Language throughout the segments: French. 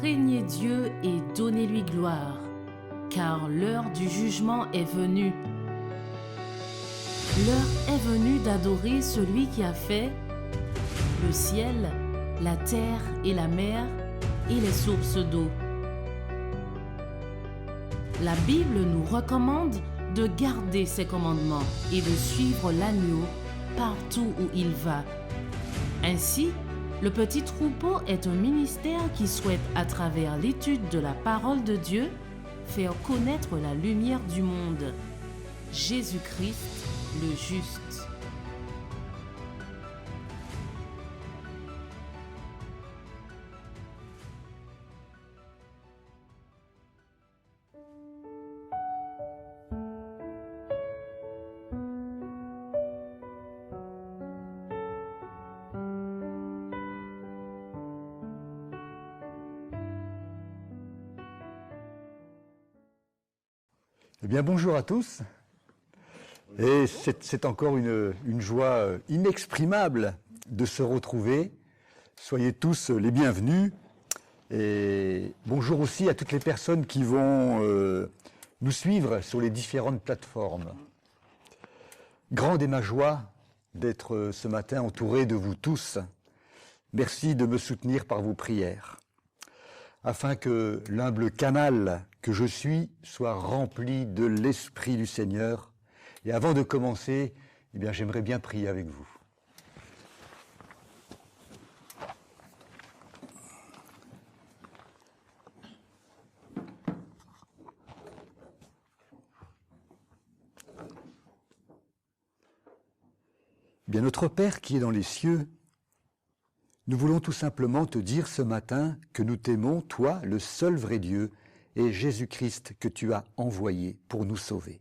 Craignez Dieu et donnez-lui gloire, car l'heure du jugement est venue. L'heure est venue d'adorer celui qui a fait le ciel, la terre et la mer et les sources d'eau. La Bible nous recommande de garder ses commandements et de suivre l'agneau partout où il va. Ainsi, le petit troupeau est un ministère qui souhaite, à travers l'étude de la parole de Dieu, faire connaître la lumière du monde, Jésus-Christ le juste. Eh bien, bonjour à tous. Et c'est encore une joie inexprimable de se retrouver. Soyez tous les bienvenus. Et bonjour aussi à toutes les personnes qui vont nous suivre sur les différentes plateformes. Grande est ma joie d'être ce matin entouré de vous tous. Merci de me soutenir par vos prières, afin que l'humble canal que je suis soit rempli de l'Esprit du Seigneur. Et avant de commencer, eh bien, j'aimerais bien prier avec vous. Bien, notre Père qui est dans les cieux, nous voulons tout simplement te dire ce matin que nous t'aimons, toi, le seul vrai Dieu, et Jésus-Christ que tu as envoyé pour nous sauver.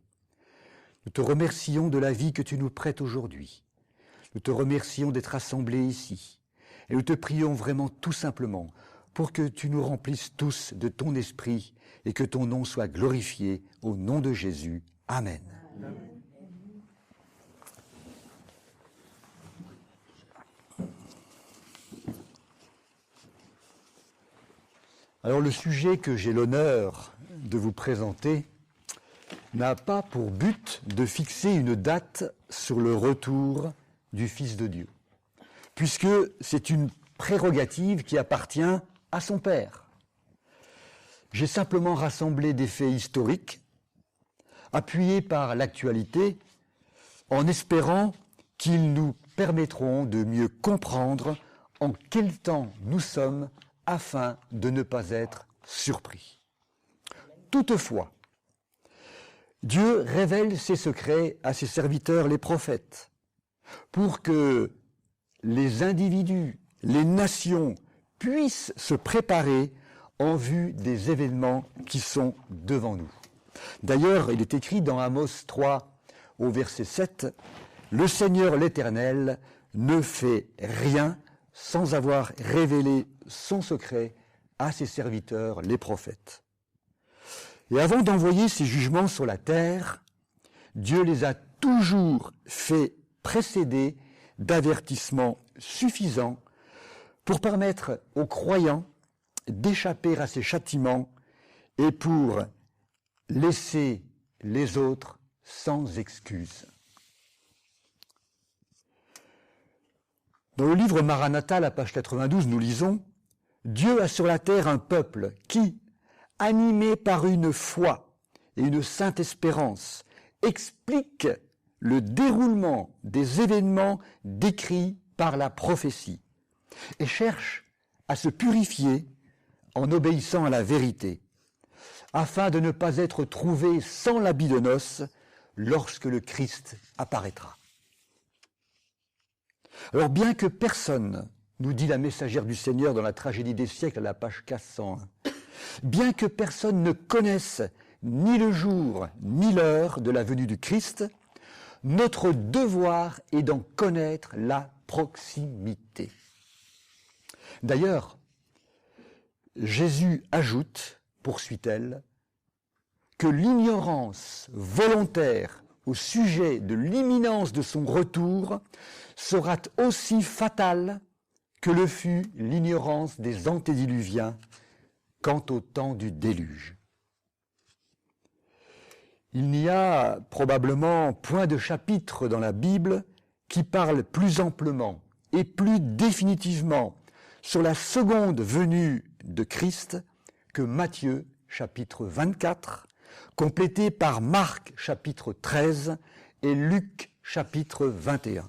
Nous te remercions de la vie que tu nous prêtes aujourd'hui. Nous te remercions d'être rassemblés ici. Et nous te prions vraiment tout simplement pour que tu nous remplisses tous de ton esprit et que ton nom soit glorifié au nom de Jésus. Amen. Amen. Alors le sujet que j'ai l'honneur de vous présenter n'a pas pour but de fixer une date sur le retour du Fils de Dieu, puisque c'est une prérogative qui appartient à son Père. J'ai simplement rassemblé des faits historiques, appuyés par l'actualité, en espérant qu'ils nous permettront de mieux comprendre en quel temps nous sommes afin de ne pas être surpris. Toutefois, Dieu révèle ses secrets à ses serviteurs les prophètes, pour que les individus, les nations puissent se préparer en vue des événements qui sont devant nous. D'ailleurs, il est écrit dans Amos 3 au verset 7, « Le Seigneur l'Éternel ne fait rien sans avoir révélé son secret à ses serviteurs, les prophètes. » Et avant d'envoyer ses jugements sur la terre, Dieu les a toujours fait précéder d'avertissements suffisants pour permettre aux croyants d'échapper à ces châtiments et pour laisser les autres sans excuse. Dans le livre Maranatha, la page 92, nous lisons « Dieu a sur la terre un peuple qui, animé par une foi et une sainte espérance, explique le déroulement des événements décrits par la prophétie et cherche à se purifier en obéissant à la vérité, afin de ne pas être trouvé sans l'habit de noces lorsque le Christ apparaîtra. » Alors bien que personne, nous dit la messagère du Seigneur dans la tragédie des siècles à la page 401, bien que personne ne connaisse ni le jour ni l'heure de la venue du Christ, notre devoir est d'en connaître la proximité. D'ailleurs, Jésus ajoute, poursuit-elle, que l'ignorance volontaire au sujet de l'imminence de son retour sera aussi fatale que le fut l'ignorance des antédiluviens quant au temps du déluge. Il n'y a probablement point de chapitre dans la Bible qui parle plus amplement et plus définitivement sur la seconde venue de Christ que Matthieu chapitre 24, complété par Marc chapitre 13 et Luc chapitre 21.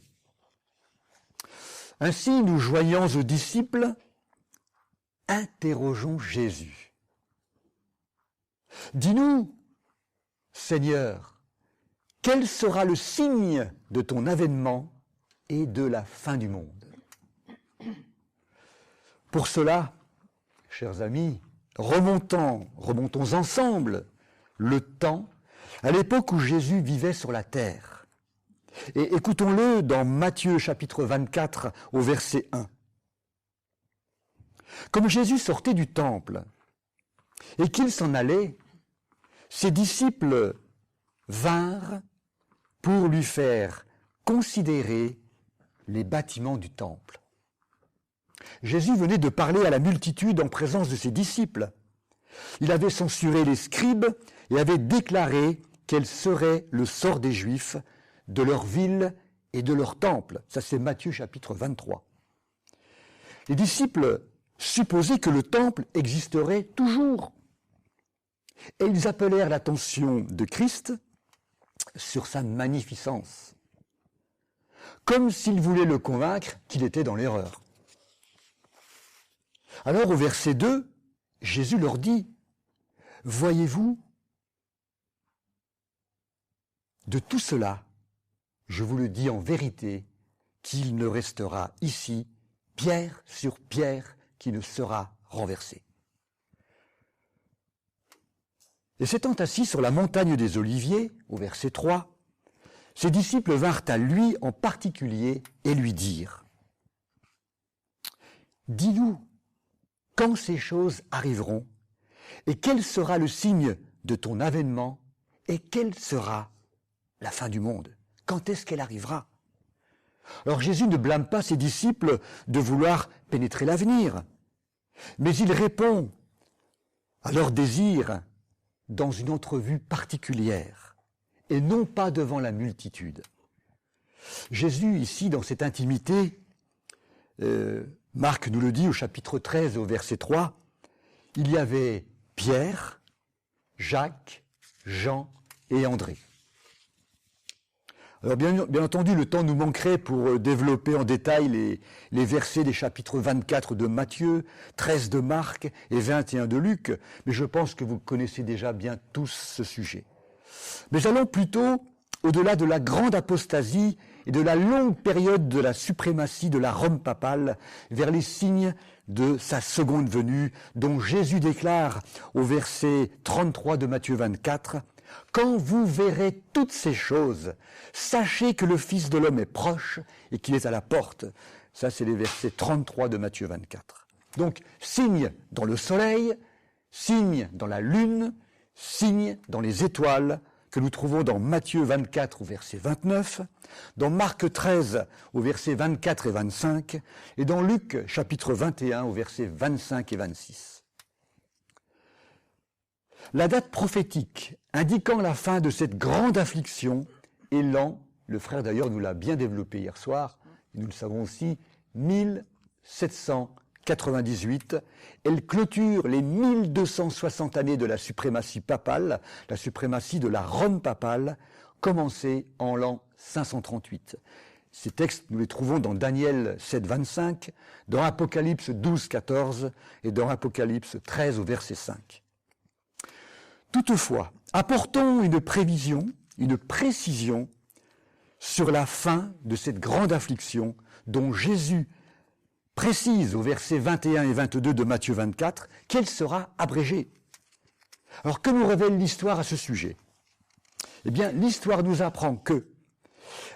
Ainsi, nous joignant aux disciples, interrogeons Jésus. Dis-nous, Seigneur, quel sera le signe de ton avènement et de la fin du monde? Pour cela, chers amis, remontons ensemble le temps à l'époque où Jésus vivait sur la terre. Et écoutons-le dans Matthieu chapitre 24 au verset 1. Comme Jésus sortait du temple et qu'il s'en allait, ses disciples vinrent pour lui faire considérer les bâtiments du temple. Jésus venait de parler à la multitude en présence de ses disciples. Il avait censuré les scribes et avait déclaré quel serait le sort des Juifs, de leur ville et de leur temple. Ça, c'est Matthieu chapitre 23. Les disciples supposaient que le temple existerait toujours. Et ils appelèrent l'attention de Christ sur sa magnificence, comme s'ils voulaient le convaincre qu'il était dans l'erreur. Alors au verset 2, Jésus leur dit, « Voyez-vous, de tout cela, je vous le dis en vérité, qu'il ne restera ici pierre sur pierre qui ne sera renversée. » Et s'étant assis sur la montagne des Oliviers, au verset 3, ses disciples vinrent à lui en particulier et lui dirent, « Dis-nous, quand ces choses arriveront, et quel sera le signe de ton avènement, et quelle sera la fin du monde? Quand est-ce qu'elle arrivera ?» Alors Jésus ne blâme pas ses disciples de vouloir pénétrer l'avenir, mais il répond à leur désir dans une entrevue particulière, et non pas devant la multitude. Jésus, ici, dans cette intimité, Marc nous le dit au chapitre 13, au verset 3, il y avait Pierre, Jacques, Jean et André. Alors bien entendu, le temps nous manquerait pour développer en détail les versets des chapitres 24 de Matthieu, 13 de Marc et 21 de Luc, mais je pense que vous connaissez déjà bien tous ce sujet. Mais allons plutôt au-delà de la grande apostasie et de la longue période de la suprématie de la Rome papale vers les signes de sa seconde venue, dont Jésus déclare au verset 33 de Matthieu 24, « Quand vous verrez toutes ces choses, sachez que le Fils de l'homme est proche et qu'il est à la porte. » Ça, c'est les versets 33 de Matthieu 24. Donc, signe dans le soleil, signe dans la lune, signe dans les étoiles, que nous trouvons dans Matthieu 24 au verset 29, dans Marc 13 au verset 24 et 25, et dans Luc chapitre 21 au verset 25 et 26. La date prophétique indiquant la fin de cette grande affliction est l'an, le frère d'ailleurs nous l'a bien développé hier soir, et nous le savons aussi, 1798. Elle clôture les 1260 années de la suprématie papale, la suprématie de la Rome papale, commencée en l'an 538. Ces textes, nous les trouvons dans Daniel 7, 25, dans Apocalypse 12, 14 et dans Apocalypse 13 au verset 5. Toutefois, apportons une précision sur la fin de cette grande affliction dont Jésus précise au verset 21 et 22 de Matthieu 24 qu'elle sera abrégée. Alors que nous révèle l'histoire à ce sujet? Eh bien, l'histoire nous apprend que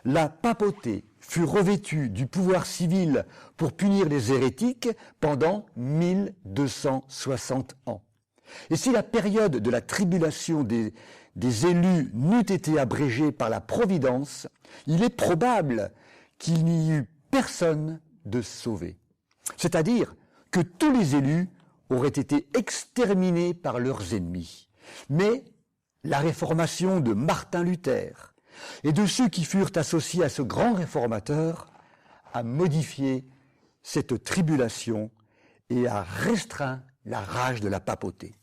la papauté fut revêtue du pouvoir civil pour punir les hérétiques pendant 1260 ans. Et si la période de la tribulation des élus n'eût été abrégée par la providence, il est probable qu'il n'y eût personne de sauvé. C'est-à-dire que tous les élus auraient été exterminés par leurs ennemis. Mais la réformation de Martin Luther et de ceux qui furent associés à ce grand réformateur a modifié cette tribulation et a restreint la rage de la papauté.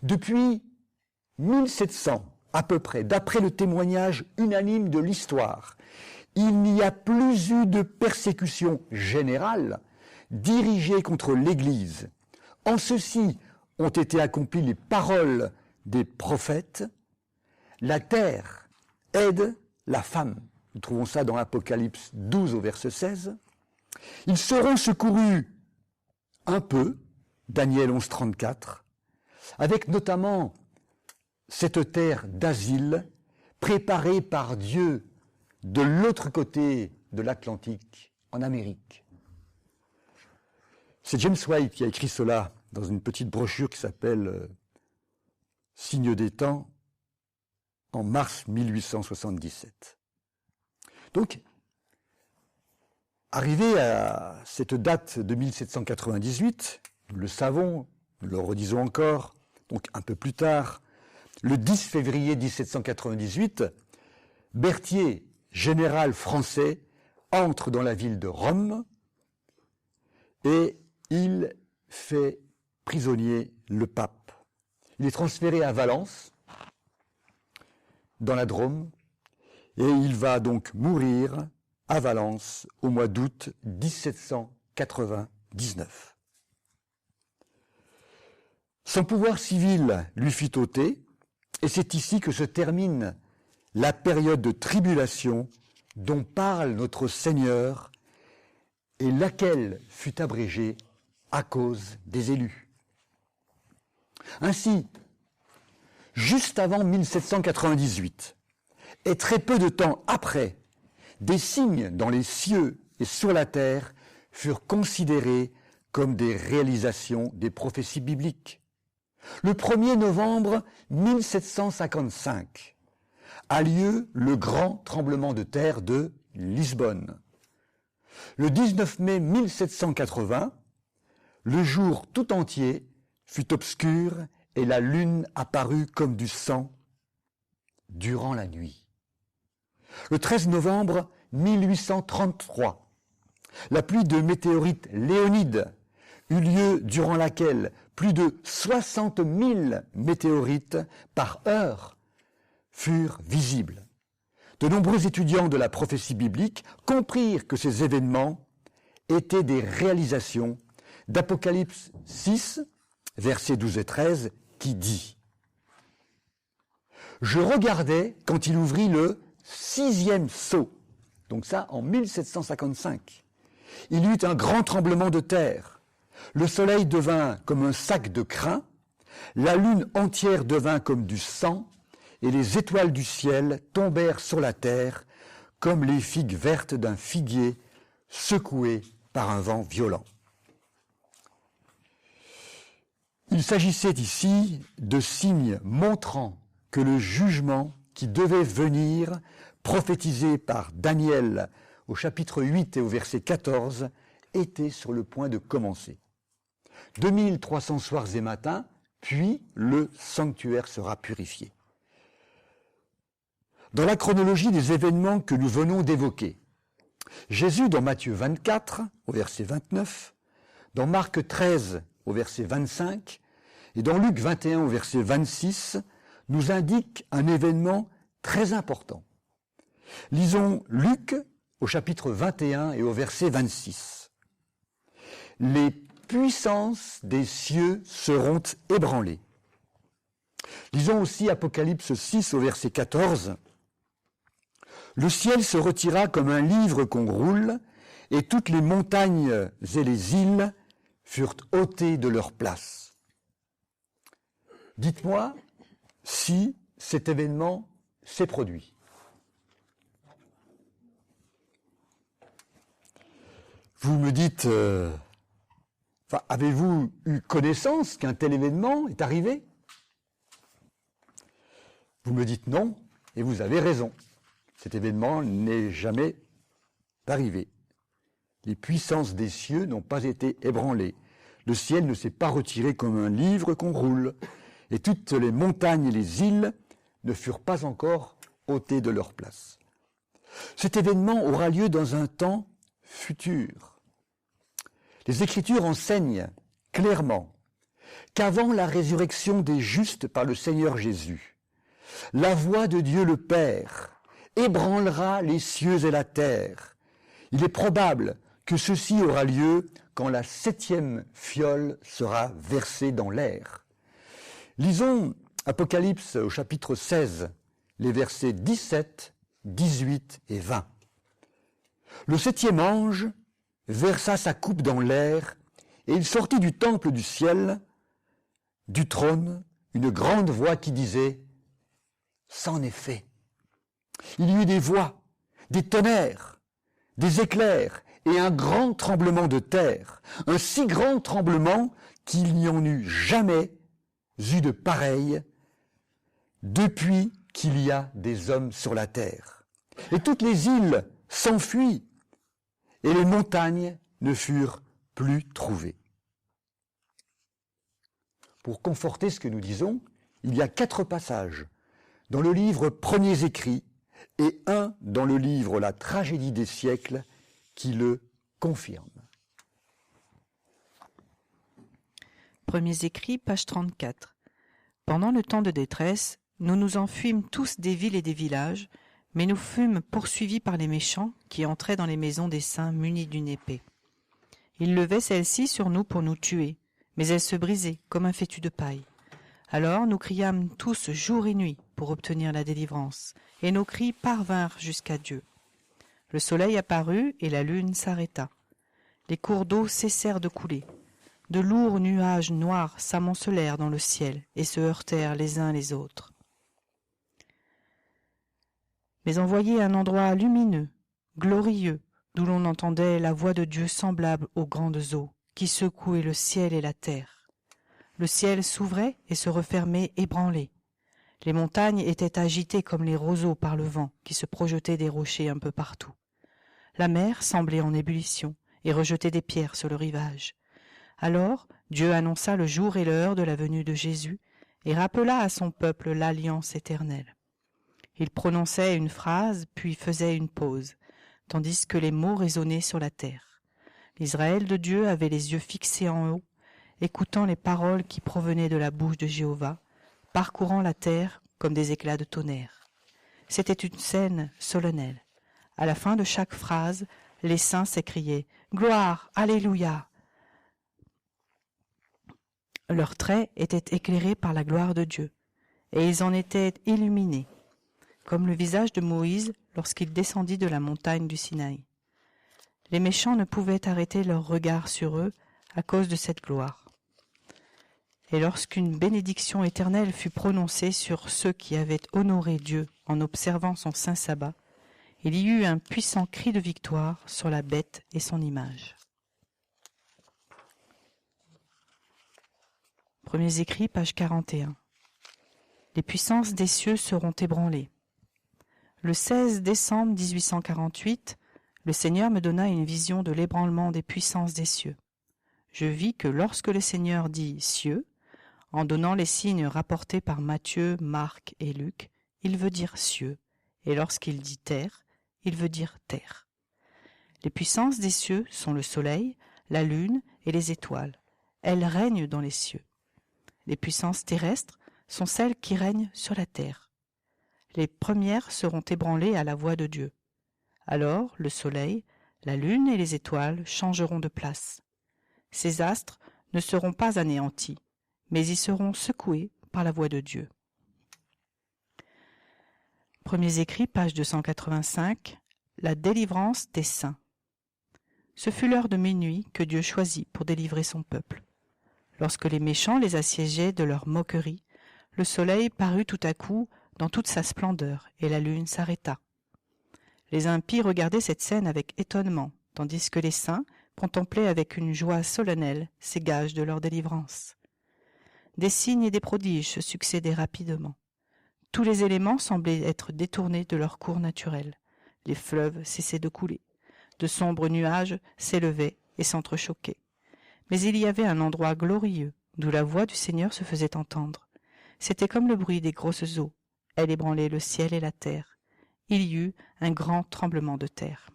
Depuis 1700 à peu près, d'après le témoignage unanime de l'histoire, il n'y a plus eu de persécution générale dirigée contre l'Église. En ceci ont été accomplies les paroles des prophètes. La terre aide la femme. Nous trouvons ça dans Apocalypse 12 au verset 16. Ils seront secourus un peu, Daniel 11, 34, avec notamment cette terre d'asile préparée par Dieu de l'autre côté de l'Atlantique, en Amérique. C'est James White qui a écrit cela dans une petite brochure qui s'appelle « Signe des temps » en mars 1877. Donc, arrivé à cette date de 1798, nous le savons, nous le redisons encore, donc un peu plus tard, le 10 février 1798, Berthier, général français, entre dans la ville de Rome et il fait prisonnier le pape. Il est transféré à Valence, dans la Drôme, et il va donc mourir à Valence au mois d'août 1799. Son pouvoir civil lui fut ôté, et c'est ici que se termine la période de tribulation dont parle notre Seigneur et laquelle fut abrégée à cause des élus. Ainsi, juste avant 1798, et très peu de temps après, des signes dans les cieux et sur la terre furent considérés comme des réalisations des prophéties bibliques. Le 1er novembre 1755 a lieu le grand tremblement de terre de Lisbonne. Le 19 mai 1780, le jour tout entier fut obscur et la lune apparut comme du sang durant la nuit. Le 13 novembre 1833, la pluie de météorites Léonide eut lieu durant laquelle plus de 60 000 météorites par heure furent visibles. De nombreux étudiants de la prophétie biblique comprirent que ces événements étaient des réalisations d'Apocalypse 6, versets 12 et 13, qui dit « Je regardais quand il ouvrit le 6e sceau. » Donc ça, en 1755. Il y eut un grand tremblement de terre. Le soleil devint comme un sac de crin, la lune entière devint comme du sang, et les étoiles du ciel tombèrent sur la terre comme les figues vertes d'un figuier secoué par un vent violent. Il s'agissait ici de signes montrant que le jugement qui devait venir, prophétisé par Daniel au chapitre 8 et au verset 14, était sur le point de commencer. 2300 soirs et matins, puis le sanctuaire sera purifié. Dans la chronologie des événements que nous venons d'évoquer, Jésus, dans Matthieu 24, au verset 29, dans Marc 13, au verset 25, et dans Luc 21, au verset 26, nous indique un événement très important. Lisons Luc au chapitre 21 et au verset 26. Les puissances des cieux seront ébranlées. Lisons aussi Apocalypse 6 au verset 14. Le ciel se retira comme un livre qu'on roule, et toutes les montagnes et les îles furent ôtées de leur place. Dites-moi si cet événement s'est produit. Vous me dites, avez-vous eu connaissance qu'un tel événement est arrivé? Vous me dites non, et vous avez raison. Cet événement n'est jamais arrivé. Les puissances des cieux n'ont pas été ébranlées. Le ciel ne s'est pas retiré comme un livre qu'on roule, et toutes les montagnes et les îles ne furent pas encore ôtées de leur place. Cet événement aura lieu dans un temps futur. Les Écritures enseignent clairement qu'avant la résurrection des justes par le Seigneur Jésus, la voix de Dieu le Père ébranlera les cieux et la terre. Il est probable que ceci aura lieu quand la 7e fiole sera versée dans l'air. Lisons Apocalypse au chapitre 16, les versets 17, 18 et 20. Le 7e ange versa sa coupe dans l'air, et il sortit du temple du ciel, du trône, une grande voix qui disait « C'en est fait ». Il y eut des voix, des tonnerres, des éclairs et un grand tremblement de terre, un si grand tremblement qu'il n'y en eut jamais eu de pareil depuis qu'il y a des hommes sur la terre. Et toutes les îles s'enfuient et les montagnes ne furent plus trouvées. Pour conforter ce que nous disons, il y a 4 passages dans le livre Premiers Écrits et un dans le livre La Tragédie des siècles qui le confirment. Premiers Écrits, page 34. Pendant le temps de détresse, nous nous enfuîmes tous des villes et des villages, mais nous fûmes poursuivis par les méchants qui entraient dans les maisons des saints munis d'une épée. Ils levaient celle-ci sur nous pour nous tuer, mais elle se brisait comme un fétu de paille. Alors nous criâmes tous jour et nuit pour obtenir la délivrance, et nos cris parvinrent jusqu'à Dieu. Le soleil apparut et la lune s'arrêta. Les cours d'eau cessèrent de couler. De lourds nuages noirs s'amoncelèrent dans le ciel et se heurtèrent les uns les autres. Mais on voyait un endroit lumineux, glorieux, d'où l'on entendait la voix de Dieu semblable aux grandes eaux, qui secouaient le ciel et la terre. Le ciel s'ouvrait et se refermait ébranlé. Les montagnes étaient agitées comme les roseaux par le vent qui se projetait des rochers un peu partout. La mer semblait en ébullition et rejetait des pierres sur le rivage. Alors Dieu annonça le jour et l'heure de la venue de Jésus et rappela à son peuple l'alliance éternelle. Il prononçait une phrase puis faisait une pause, tandis que les mots résonnaient sur la terre. L'Israël de Dieu avait les yeux fixés en haut, écoutant les paroles qui provenaient de la bouche de Jéhovah, parcourant la terre comme des éclats de tonnerre. C'était une scène solennelle. À la fin de chaque phrase, les saints s'écriaient « Gloire, Alléluia !» Leurs traits étaient éclairés par la gloire de Dieu, et ils en étaient illuminés, comme le visage de Moïse lorsqu'il descendit de la montagne du Sinaï. Les méchants ne pouvaient arrêter leur regard sur eux à cause de cette gloire. Et lorsqu'une bénédiction éternelle fut prononcée sur ceux qui avaient honoré Dieu en observant son saint sabbat, il y eut un puissant cri de victoire sur la bête et son image. Premiers Écrits, page 41. Les puissances des cieux seront ébranlées. Le 16 décembre 1848, le Seigneur me donna une vision de l'ébranlement des puissances des cieux. Je vis que lorsque le Seigneur dit « cieux », en donnant les signes rapportés par Matthieu, Marc et Luc, il veut dire « cieux », et lorsqu'il dit « terre », il veut dire « terre ». Les puissances des cieux sont le soleil, la lune et les étoiles. Elles règnent dans les cieux. Les puissances terrestres sont celles qui règnent sur la terre. Les premières seront ébranlées à la voix de Dieu. Alors le soleil, la lune et les étoiles changeront de place. Ces astres ne seront pas anéantis, mais ils seront secoués par la voix de Dieu. Premiers Écrits, page 285, la délivrance des saints. Ce fut l'heure de minuit que Dieu choisit pour délivrer son peuple. Lorsque les méchants les assiégeaient de leur moquerie, le soleil parut tout à coup dans toute sa splendeur et la lune s'arrêta. Les impies regardaient cette scène avec étonnement, tandis que les saints contemplaient avec une joie solennelle ces gages de leur délivrance. Des signes et des prodiges se succédaient rapidement. Tous les éléments semblaient être détournés de leur cours naturel. Les fleuves cessaient de couler. De sombres nuages s'élevaient et s'entrechoquaient. Mais il y avait un endroit glorieux, d'où la voix du Seigneur se faisait entendre. C'était comme le bruit des grosses eaux. Elle ébranlait le ciel et la terre. Il y eut un grand tremblement de terre.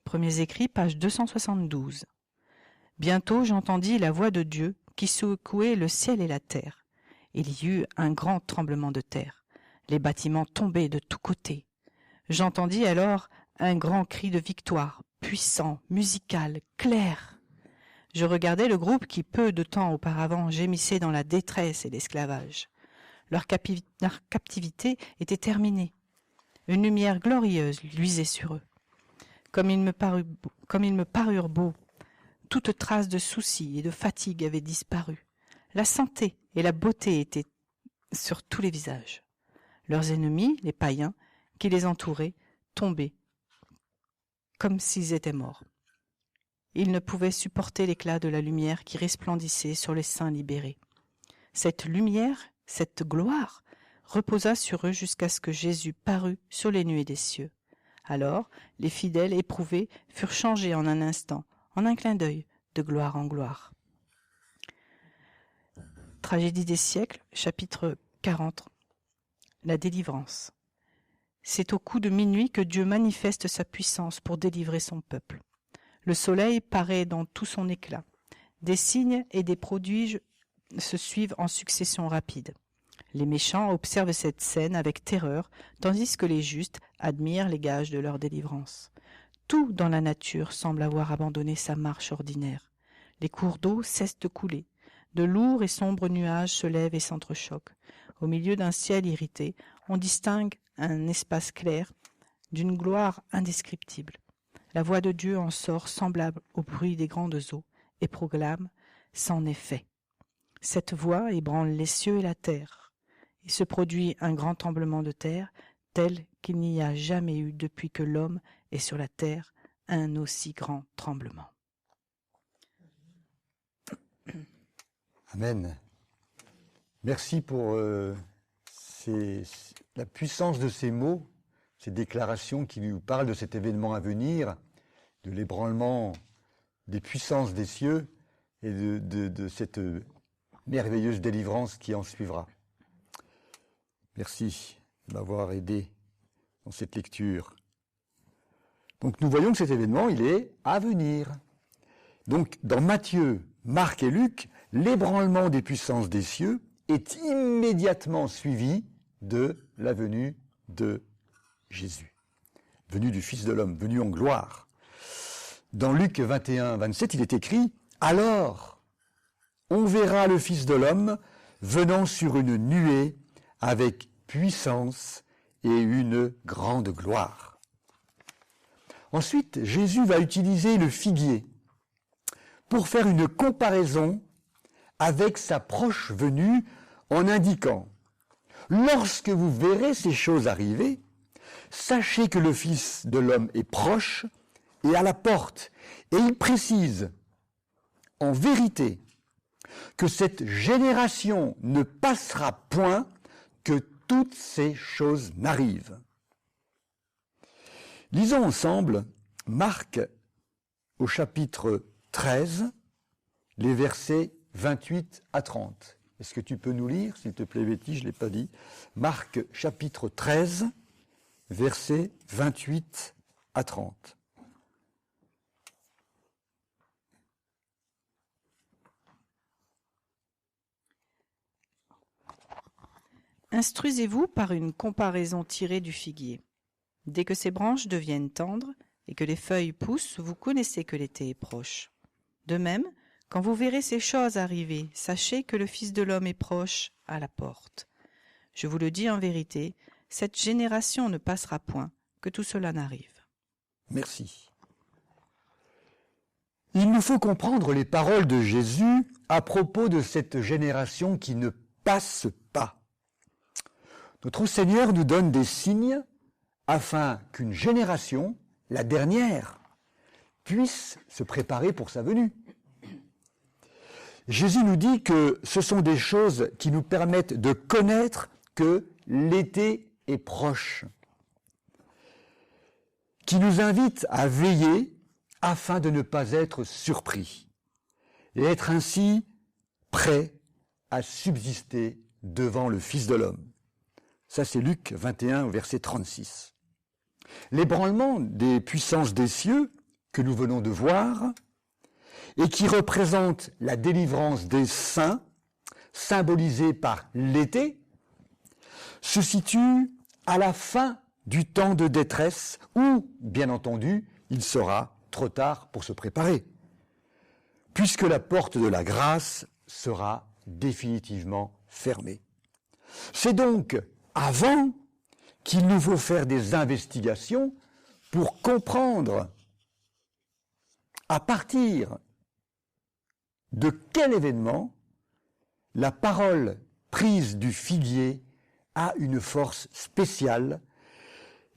Premiers écrits, page 272. Bientôt j'entendis la voix de Dieu qui secouait le ciel et la terre. Il y eut un grand tremblement de terre. Les bâtiments tombaient de tous côtés. J'entendis alors un grand cri de victoire, puissant, musical, clair. Je regardais le groupe qui, peu de temps auparavant, gémissait dans la détresse et l'esclavage. Leur captivité était terminée. Une lumière glorieuse luisait sur eux. Comme ils me parurent beaux, toute trace de soucis et de fatigue avait disparu. La santé et la beauté étaient sur tous les visages. Leurs ennemis, les païens, qui les entouraient, tombaient comme s'ils étaient morts. Ils ne pouvaient supporter l'éclat de la lumière qui resplendissait sur les saints libérés. Cette lumière, cette gloire, reposa sur eux jusqu'à ce que Jésus parut sur les nuées des cieux. Alors, les fidèles éprouvés furent changés en un instant, en un clin d'œil, de gloire en gloire. Tragédie des siècles, chapitre 40. La délivrance. C'est au coup de minuit que Dieu manifeste sa puissance pour délivrer son peuple. Le soleil paraît dans tout son éclat. Des signes et des prodiges se suivent en succession rapide. Les méchants observent cette scène avec terreur, tandis que les justes admirent les gages de leur délivrance. Tout dans la nature semble avoir abandonné sa marche ordinaire. Les cours d'eau cessent de couler. De lourds et sombres nuages se lèvent et s'entrechoquent. Au milieu d'un ciel irrité, on distingue un espace clair d'une gloire indescriptible. La voix de Dieu en sort semblable au bruit des grandes eaux et proclame « c'en est fait ». Cette voix ébranle les cieux et la terre. Il se produit un grand tremblement de terre tel qu'il n'y a jamais eu depuis que l'homme est sur la terre un aussi grand tremblement. Amen. Merci pour la puissance de ces mots, ces déclarations qui nous parlent de cet événement à venir, de l'ébranlement des puissances des cieux et de cette merveilleuse délivrance qui en suivra. Merci de m'avoir aidé dans cette lecture. Donc nous voyons que cet événement, il est à venir. Donc dans Matthieu, Marc et Luc, l'ébranlement des puissances des cieux est immédiatement suivi de la venue de Jésus, venue du Fils de l'homme, venue en gloire. Dans Luc 21, 27, il est écrit « Alors, on verra le Fils de l'homme venant sur une nuée avec puissance et une grande gloire. » Ensuite, Jésus va utiliser le figuier pour faire une comparaison avec sa proche venue en indiquant « Lorsque vous verrez ces choses arriver, sachez que le Fils de l'homme est proche et à la porte. » Et il précise « En vérité, que cette génération ne passera point que toutes ces choses n'arrivent. » Lisons ensemble Marc au chapitre 13, les versets 28 à 30. Est-ce que tu peux nous lire, s'il te plaît, Betty, je ne l'ai pas dit. Marc chapitre 13, versets 28 à 30. Instruisez-vous par une comparaison tirée du figuier. Dès que ses branches deviennent tendres et que les feuilles poussent, vous connaissez que l'été est proche. De même, quand vous verrez ces choses arriver, sachez que le Fils de l'homme est proche à la porte. Je vous le dis en vérité, cette génération ne passera point, que tout cela n'arrive. Merci. Il nous faut comprendre les paroles de Jésus à propos de cette génération qui ne passe pas. Notre Seigneur nous donne des signes afin qu'une génération, la dernière, puisse se préparer pour sa venue. Jésus nous dit que ce sont des choses qui nous permettent de connaître que l'été est proche, qui nous invitent à veiller, afin de ne pas être surpris et être ainsi prêt à subsister devant le Fils de l'homme. Ça, c'est Luc 21, verset 36. L'ébranlement des puissances des cieux que nous venons de voir et qui représente la délivrance des saints, symbolisée par l'été, se situe à la fin du temps de détresse où, bien entendu, il sera trop tard pour se préparer, puisque la porte de la grâce sera définitivement fermée. C'est donc avant qu'il nous faut faire des investigations pour comprendre à partir de quel événement la parole prise du figuier a une force spéciale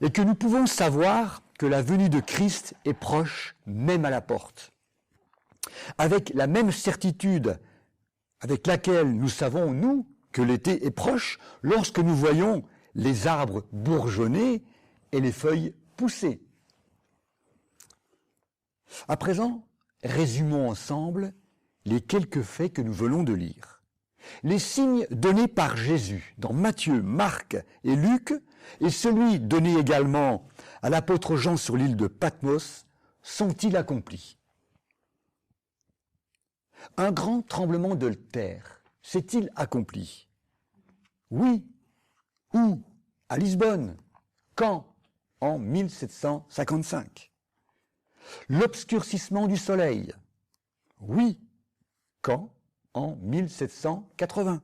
et que nous pouvons savoir que la venue de Christ est proche, même à la porte. Avec la même certitude avec laquelle nous savons, nous, que l'été est proche, lorsque nous voyons les arbres bourgeonner et les feuilles pousser. À présent, résumons ensemble les quelques faits que nous venons de lire. Les signes donnés par Jésus dans Matthieu, Marc et Luc, et celui donné également à l'apôtre Jean sur l'île de Patmos, sont-ils accomplis? Un grand tremblement de terre s'est-il accompli? Oui. Où? À Lisbonne. Quand? En 1755. L'obscurcissement du soleil? Oui. Quand? En 1780.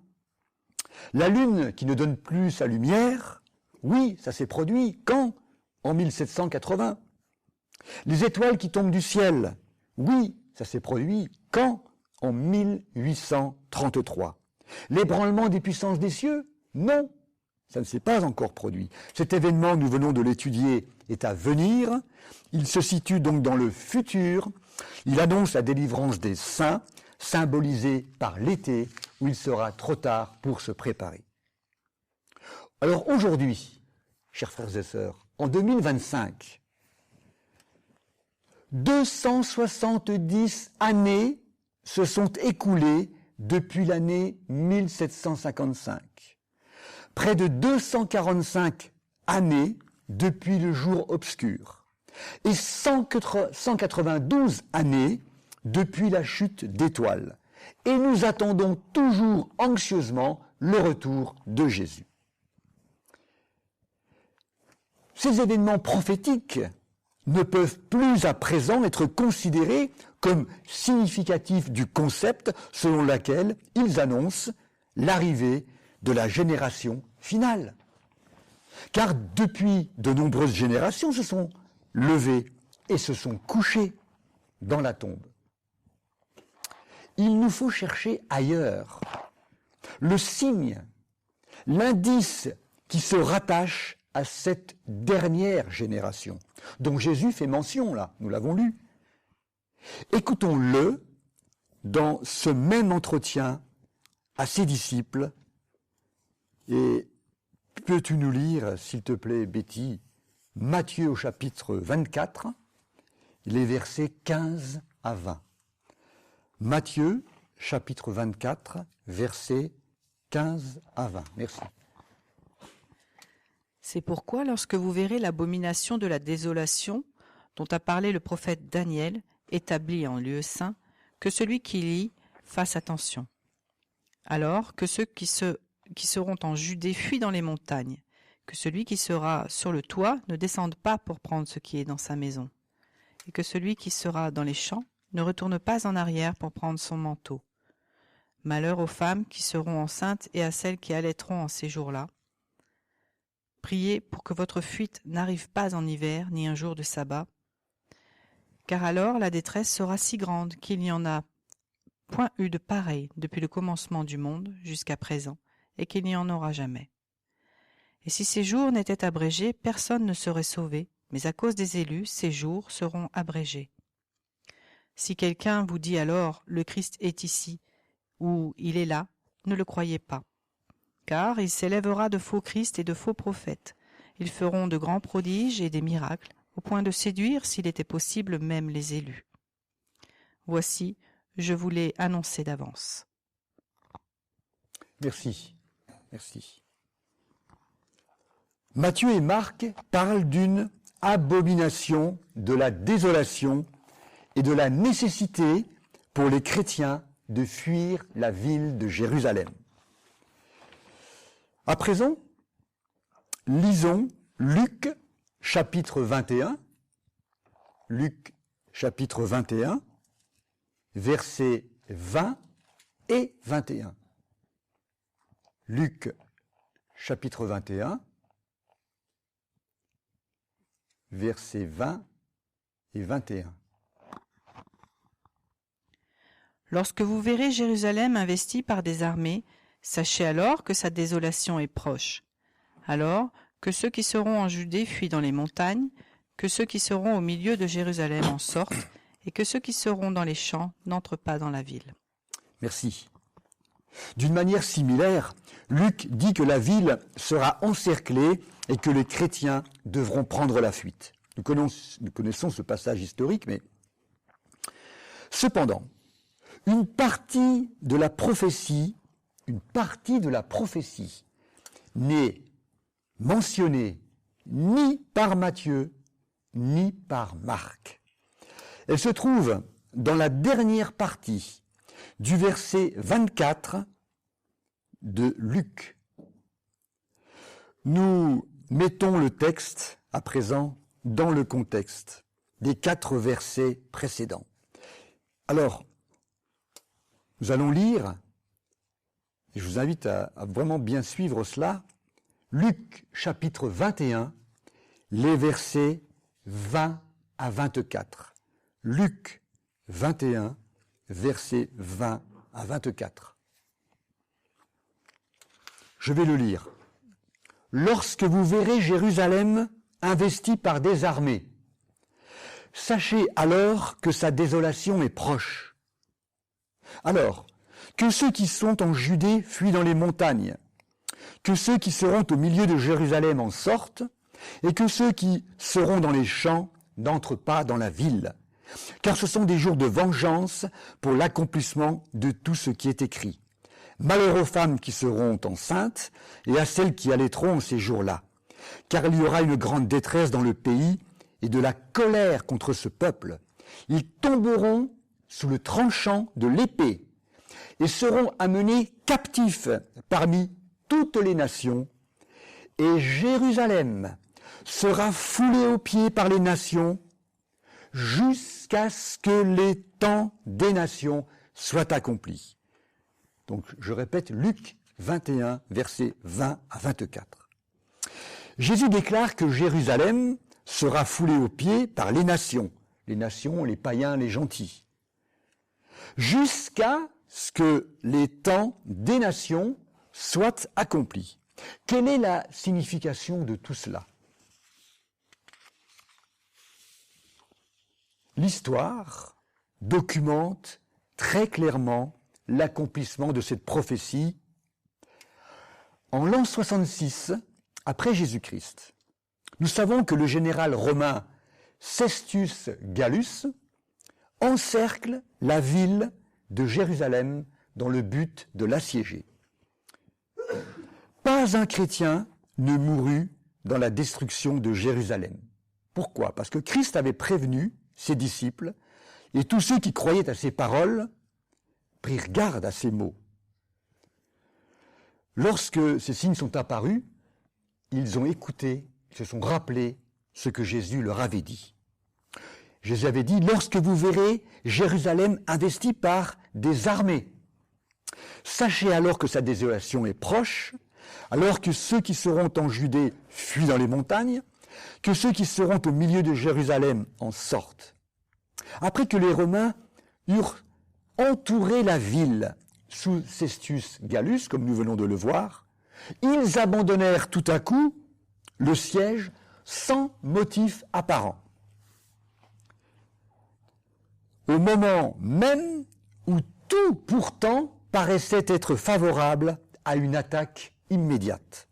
La lune qui ne donne plus sa lumière? Oui, ça s'est produit. Quand? En 1780. Les étoiles qui tombent du ciel? Oui, ça s'est produit. Quand? En 1833. L'ébranlement des puissances des cieux? Non, ça ne s'est pas encore produit. Cet événement, nous venons de l'étudier, est à venir. Il se situe donc dans le futur. Il annonce la délivrance des saints, symbolisée par l'été, où il sera trop tard pour se préparer. Alors aujourd'hui, chers frères et sœurs, en 2025, 270 années se sont écoulées depuis l'année 1755. Près de 245 années depuis le jour obscur. Et 192 années depuis la chute d'étoiles. Et nous attendons toujours anxieusement le retour de Jésus. Ces événements prophétiques ne peuvent plus à présent être considérés comme significatifs du concept selon lequel ils annoncent l'arrivée de la génération finale. Car depuis de nombreuses générations se sont levés et se sont couchés dans la tombe. Il nous faut chercher ailleurs le signe, l'indice qui se rattache à cette dernière génération, dont Jésus fait mention, là, nous l'avons lu. Écoutons-le dans ce même entretien à ses disciples. Et peux-tu nous lire, s'il te plaît, Betty, Matthieu au chapitre 24, les versets 15 à 20. Matthieu, chapitre 24, versets 15 à 20. Merci. C'est pourquoi, lorsque vous verrez l'abomination de la désolation dont a parlé le prophète Daniel, établie en lieu saint, que celui qui lit fasse attention. Alors que ceux qui seront en Judée fuient dans les montagnes, que celui qui sera sur le toit ne descende pas pour prendre ce qui est dans sa maison, et que celui qui sera dans les champs ne retourne pas en arrière pour prendre son manteau. Malheur aux femmes qui seront enceintes et à celles qui allaiteront en ces jours-là. Priez pour que votre fuite n'arrive pas en hiver ni un jour de sabbat, car alors la détresse sera si grande qu'il n'y en a point eu de pareil depuis le commencement du monde jusqu'à présent, et qu'il n'y en aura jamais. Et si ces jours n'étaient abrégés, personne ne serait sauvé, mais à cause des élus, ces jours seront abrégés. Si quelqu'un vous dit alors « le Christ est ici » ou « il est là », ne le croyez pas. Car il s'élèvera de faux Christ et de faux prophètes. Ils feront de grands prodiges et des miracles, au point de séduire, s'il était possible, même les élus. Voici, je vous l'ai annoncé d'avance. Merci. Merci. Matthieu et Marc parlent d'une abomination de la désolation et de la nécessité pour les chrétiens de fuir la ville de Jérusalem. À présent, lisons Luc chapitre 21, Luc chapitre 21, versets 20 et 21. Luc chapitre 21, versets 20 et 21. Lorsque vous verrez Jérusalem investie par des armées, sachez alors que sa désolation est proche. Alors que ceux qui seront en Judée fuient dans les montagnes, que ceux qui seront au milieu de Jérusalem en sortent, et que ceux qui seront dans les champs n'entrent pas dans la ville. Merci. D'une manière similaire, Luc dit que la ville sera encerclée et que les chrétiens devront prendre la fuite. Nous connaissons ce passage historique, mais cependant, une partie de la prophétie n'est mentionnée ni par Matthieu, ni par Marc. Elle se trouve dans la dernière partie du verset 24 de Luc. Nous mettons le texte, à présent, dans le contexte des 4 versets précédents. Alors, nous allons lire, et je vous invite à vraiment bien suivre cela, Luc chapitre 21, les versets 20 à 24. Luc 21, versets 20 à 24. Je vais le lire. Lorsque vous verrez Jérusalem investie par des armées, sachez alors que sa désolation est proche. Alors, que ceux qui sont en Judée fuient dans les montagnes, que ceux qui seront au milieu de Jérusalem en sortent, et que ceux qui seront dans les champs n'entrent pas dans la ville. Car ce sont des jours de vengeance pour l'accomplissement de tout ce qui est écrit. Malheur aux femmes qui seront enceintes et à celles qui allaiteront en ces jours-là. Car il y aura une grande détresse dans le pays et de la colère contre ce peuple. Ils tomberont sous le tranchant de l'épée et seront amenés captifs parmi toutes les nations. Et Jérusalem sera foulée aux pieds par les nations jusqu'à ce que les temps des nations soient accomplis. Donc, je répète, Luc 21, versets 20 à 24. Jésus déclare que Jérusalem sera foulée aux pieds par les nations, les païens, les gentils, jusqu'à ce que les temps des nations soient accomplis. Quelle est la signification de tout cela ? L'histoire documente très clairement l'accomplissement de cette prophétie en l'an 66 après Jésus-Christ. Nous savons que le général romain Cestius Gallus encercle la ville de Jérusalem dans le but de l'assiéger. Pas un chrétien ne mourut dans la destruction de Jérusalem. Pourquoi ? Parce que Christ avait prévenu ses disciples et tous ceux qui croyaient à ses paroles prirent garde à ces mots. Lorsque ces signes sont apparus, ils ont écouté, ils se sont rappelés ce que Jésus leur avait dit. Jésus avait dit, lorsque vous verrez Jérusalem investie par des armées, sachez alors que sa désolation est proche, alors que ceux qui seront en Judée fuient dans les montagnes, que ceux qui seront au milieu de Jérusalem en sortent. Après que les Romains eurent entouré la ville sous Cestius Gallus, comme nous venons de le voir, ils abandonnèrent tout à coup le siège sans motif apparent. Au moment même où tout pourtant paraissait être favorable à une attaque immédiate.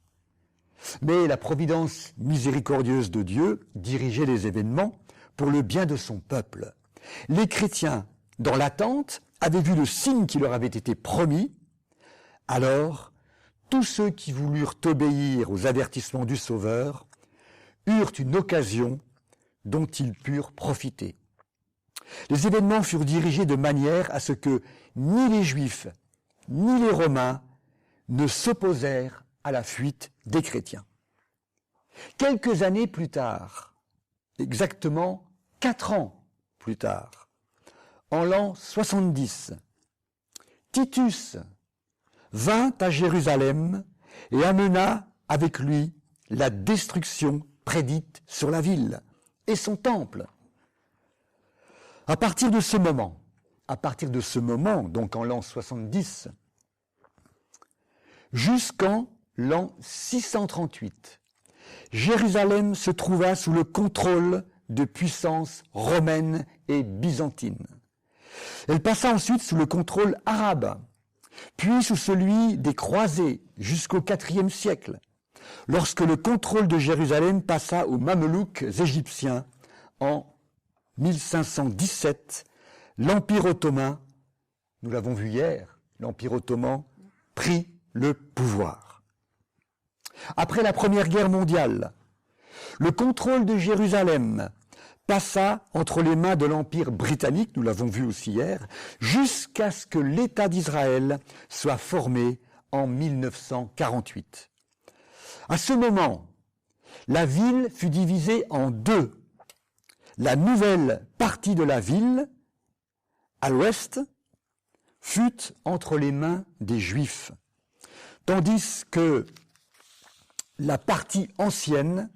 Mais la providence miséricordieuse de Dieu dirigeait les événements pour le bien de son peuple. Les chrétiens, dans l'attente, avaient vu le signe qui leur avait été promis. Alors, tous ceux qui voulurent obéir aux avertissements du Sauveur eurent une occasion dont ils purent profiter. Les événements furent dirigés de manière à ce que ni les Juifs, ni les Romains ne s'opposèrent à la fuite des chrétiens. Quelques années plus tard, exactement 4 ans plus tard, en l'an 70, Titus vint à Jérusalem et amena avec lui la destruction prédite sur la ville et son temple. À partir de ce moment, donc en l'an 70, jusqu'en l'an 638, Jérusalem se trouva sous le contrôle de puissances romaines et byzantines. Elle passa ensuite sous le contrôle arabe, puis sous celui des croisés jusqu'au IVe siècle, lorsque le contrôle de Jérusalem passa aux Mamelouks égyptiens en 1517, l'Empire ottoman, nous l'avons vu hier, l'Empire ottoman prit le pouvoir. Après la Première Guerre mondiale, le contrôle de Jérusalem passa entre les mains de l'Empire britannique, nous l'avons vu aussi hier, jusqu'à ce que l'État d'Israël soit formé en 1948. À ce moment, la ville fut divisée en 2. La nouvelle partie de la ville, à l'ouest, fut entre les mains des Juifs, tandis que la partie ancienne,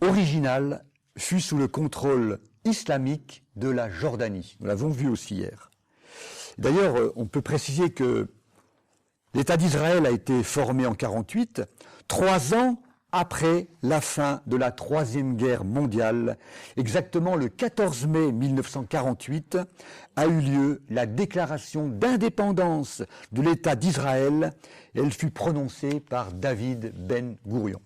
originale, fut sous le contrôle islamique de la Jordanie. Nous l'avons vu aussi hier. D'ailleurs, on peut préciser que l'État d'Israël a été formé en 1948, 3 ans après la fin de la Troisième Guerre mondiale. Exactement le 14 mai 1948 a eu lieu la déclaration d'indépendance de l'État d'Israël. Elle fut prononcée par David Ben-Gourion.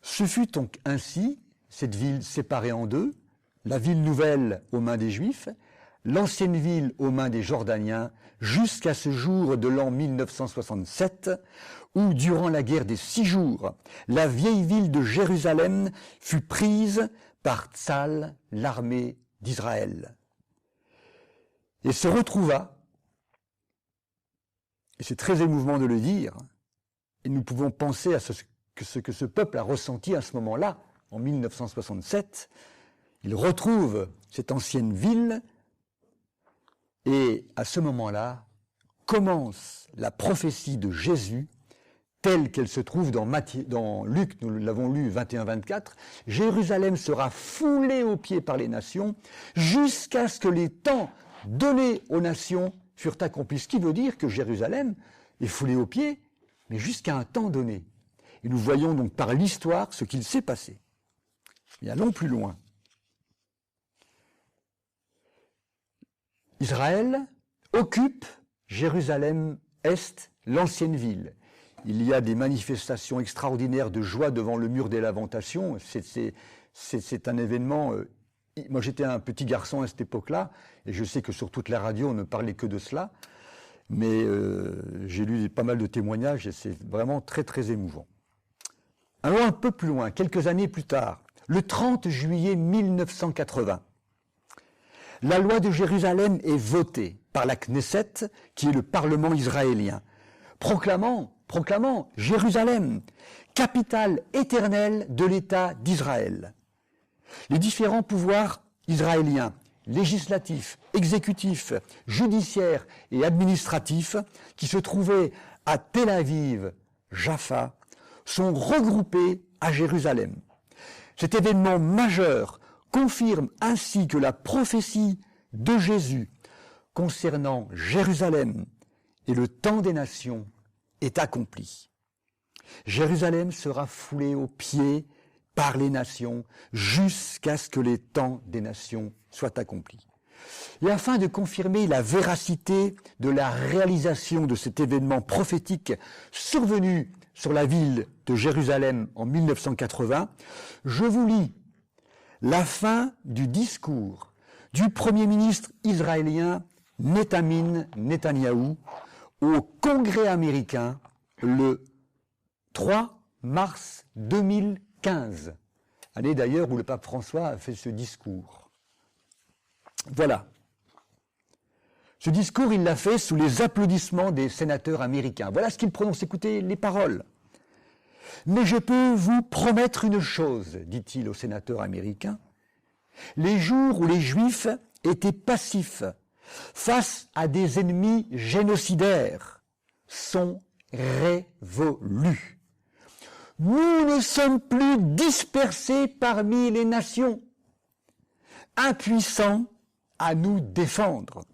Ce fut donc ainsi, cette ville séparée en 2, la ville nouvelle aux mains des Juifs, l'ancienne ville aux mains des Jordaniens, jusqu'à ce jour de l'an 1967, où, durant la guerre des 6 jours, la vieille ville de Jérusalem fut prise par Tzahal, l'armée d'Israël, et se retrouva, et c'est très émouvant de le dire, et nous pouvons penser à ce que ce peuple a ressenti à ce moment-là, en 1967, il retrouve cette ancienne ville. Et à ce moment-là, commence la prophétie de Jésus, telle qu'elle se trouve dans Luc, nous l'avons lu 21-24, Jérusalem sera foulée aux pieds par les nations, jusqu'à ce que les temps donnés aux nations furent accomplis. Ce qui veut dire que Jérusalem est foulée aux pieds, mais jusqu'à un temps donné. Et nous voyons donc par l'histoire ce qu'il s'est passé. Mais allons plus loin. Israël occupe Jérusalem-Est, l'ancienne ville. Il y a des manifestations extraordinaires de joie devant le mur des Lamentations. C'est un événement... Moi, j'étais un petit garçon à cette époque-là, et je sais que sur toute la radio, on ne parlait que de cela. Mais j'ai lu pas mal de témoignages, et c'est vraiment très, très émouvant. Alors, un peu plus loin, quelques années plus tard, le 30 juillet 1980, la loi de Jérusalem est votée par la Knesset, qui est le Parlement israélien, proclamant Jérusalem, capitale éternelle de l'État d'Israël. Les différents pouvoirs israéliens, législatifs, exécutifs, judiciaires et administratifs, qui se trouvaient à Tel Aviv, Jaffa, sont regroupés à Jérusalem. Cet événement majeur confirme ainsi que la prophétie de Jésus concernant Jérusalem et le temps des nations est accomplie. Jérusalem sera foulée aux pieds par les nations jusqu'à ce que les temps des nations soient accomplis. Et afin de confirmer la véracité de la réalisation de cet événement prophétique survenu sur la ville de Jérusalem en 1980, je vous lis la fin du discours du Premier ministre israélien Netanyahou au Congrès américain le 3 mars 2015, année d'ailleurs où le pape François a fait ce discours. Voilà. Ce discours, il l'a fait sous les applaudissements des sénateurs américains. Voilà ce qu'il prononce. Écoutez les paroles. « Mais je peux vous promettre une chose, dit-il aux sénateurs américains. Les jours où les Juifs étaient passifs face à des ennemis génocidaires sont révolus. Nous ne sommes plus dispersés parmi les nations, impuissants à nous défendre.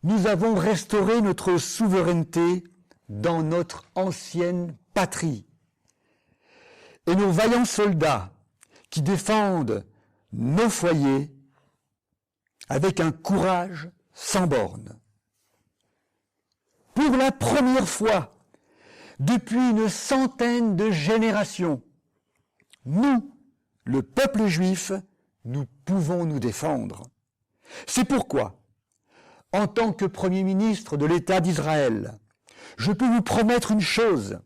Nous avons restauré notre souveraineté dans notre ancienne patrie. Et nos vaillants soldats qui défendent nos foyers avec un courage sans bornes. Pour la première fois depuis une centaine de générations, nous, le peuple juif, nous pouvons nous défendre. C'est pourquoi, en tant que Premier ministre de l'État d'Israël, je peux vous promettre une chose,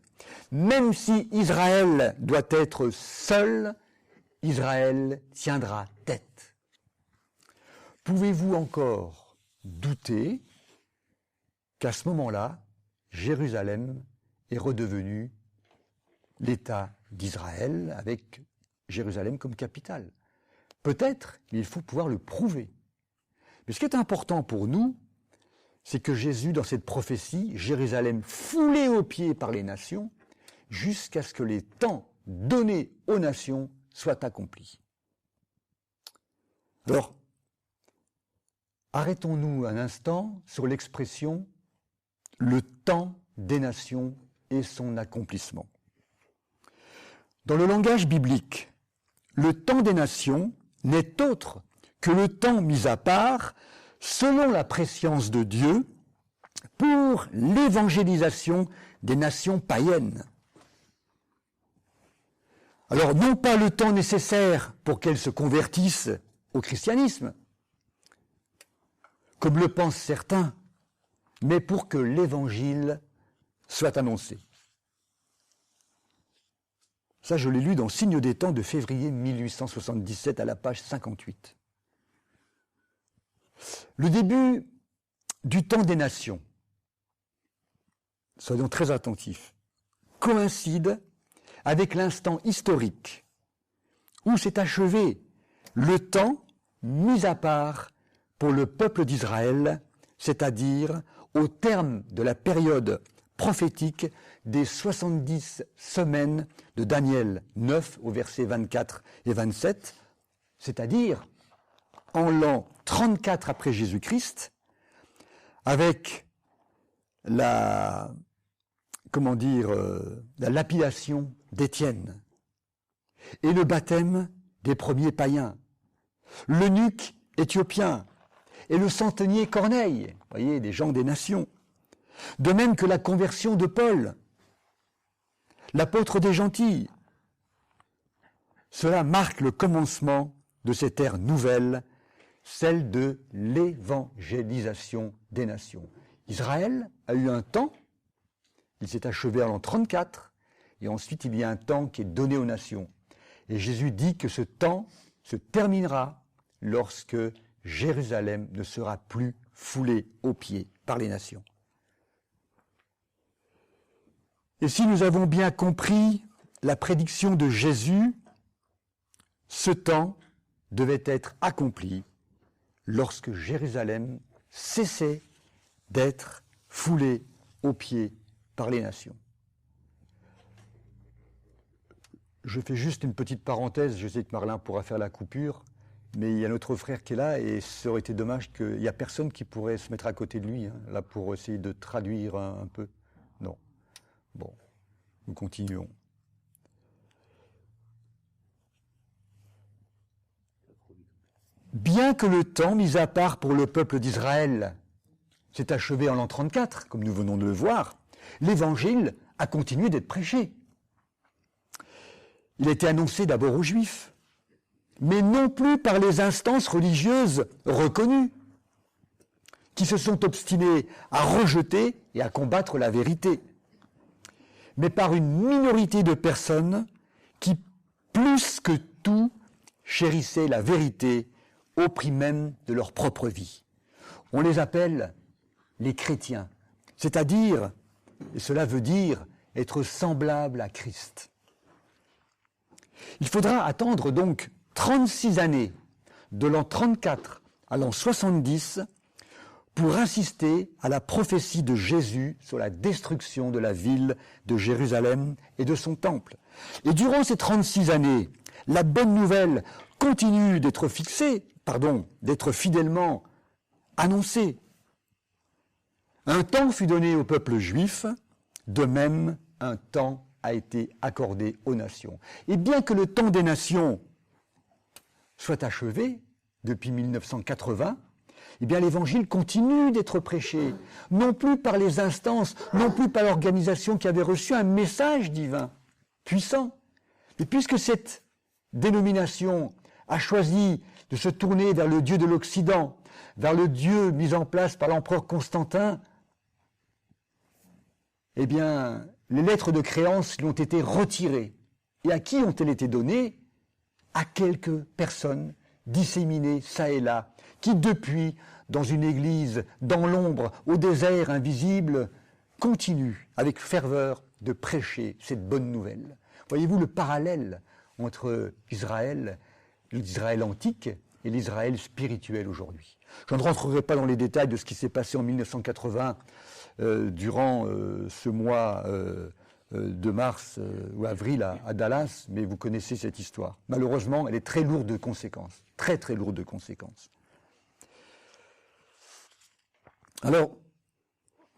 même si Israël doit être seul, Israël tiendra tête. Pouvez-vous encore douter qu'à ce moment-là, Jérusalem est redevenu l'État d'Israël avec Jérusalem comme capitale? Peut-être, mais il faut pouvoir le prouver. Mais ce qui est important pour nous, c'est que Jésus, dans cette prophétie, Jérusalem foulée aux pieds par les nations, jusqu'à ce que les temps donnés aux nations soient accomplis. Alors, arrêtons-nous un instant sur l'expression « le temps des nations et son accomplissement ». Dans le langage biblique, le temps des nations n'est autre que le temps mis à part selon la prescience de Dieu pour l'évangélisation des nations païennes. Alors, non pas le temps nécessaire pour qu'elles se convertissent au christianisme, comme le pensent certains, mais pour que l'évangile soit annoncé. Ça, je l'ai lu dans Signe des temps de février 1877 à la page 58. Le début du temps des nations, soyons très attentifs, coïncide avec l'instant historique où s'est achevé le temps mis à part pour le peuple d'Israël, c'est-à-dire au terme de la période prophétique des 70 semaines de Daniel 9 au verset 24 et 27, c'est-à-dire en l'an 34 après Jésus-Christ, avec la lapidation d'Étienne et le baptême des premiers païens, l'eunuque éthiopien et le centenier Corneille, vous voyez, des gens des nations, de même que la conversion de Paul, l'apôtre des gentils. Cela marque le commencement de cette ère nouvelle, celle de l'évangélisation des nations. Israël a eu un temps, il s'est achevé en l'an 34, et ensuite il y a un temps qui est donné aux nations. Et Jésus dit que ce temps se terminera lorsque Jérusalem ne sera plus foulée aux pieds par les nations. Et si nous avons bien compris la prédiction de Jésus, ce temps devait être accompli lorsque Jérusalem cessait d'être foulée aux pieds par les nations. Je fais juste une petite parenthèse, je sais que Marlin pourra faire la coupure, mais il y a notre frère qui est là et ça aurait été dommage qu'il n'y a personne qui pourrait se mettre à côté de lui, là pour essayer de traduire un peu. Non. Bon, nous continuons. bien que le temps mis à part pour le peuple d'Israël s'est achevé en l'an 34, comme nous venons de le voir, l'Évangile a continué d'être prêché. Il a été annoncé d'abord aux Juifs, mais non plus par les instances religieuses reconnues, qui se sont obstinés à rejeter et à combattre la vérité, mais par une minorité de personnes qui, plus que tout, chérissaient la vérité au prix même de leur propre vie. On les appelle les chrétiens, c'est-à-dire, et cela veut dire être semblable à Christ. Il faudra attendre donc 36 années, de l'an 34 à l'an 70, pour assister à la prophétie de Jésus sur la destruction de la ville de Jérusalem et de son temple. Et durant ces 36 années, la bonne nouvelle continue d'être d'être fidèlement annoncée. Un temps fut donné au peuple juif, de même un temps a été accordé aux nations. Et bien que le temps des nations soit achevé depuis 1980, eh bien l'Évangile continue d'être prêché, non plus par les instances, non plus par l'organisation qui avait reçu un message divin puissant, mais puisque cette dénomination a choisi de se tourner vers le Dieu de l'Occident, vers le Dieu mis en place par l'empereur Constantin, eh bien, les lettres de créance lui ont été retirées. Et à qui ont-elles été données? À quelques personnes disséminées çà et là, qui depuis, dans une église, dans l'ombre, au désert invisible, continuent avec ferveur de prêcher cette bonne nouvelle. Voyez-vous le parallèle entre Israël, l'Israël antique et l'Israël spirituel aujourd'hui. Je ne rentrerai pas dans les détails de ce qui s'est passé en 1980 durant ce mois de mars ou avril à Dallas, mais vous connaissez cette histoire. Malheureusement, elle est très lourde de conséquences, très très lourde de conséquences. Alors,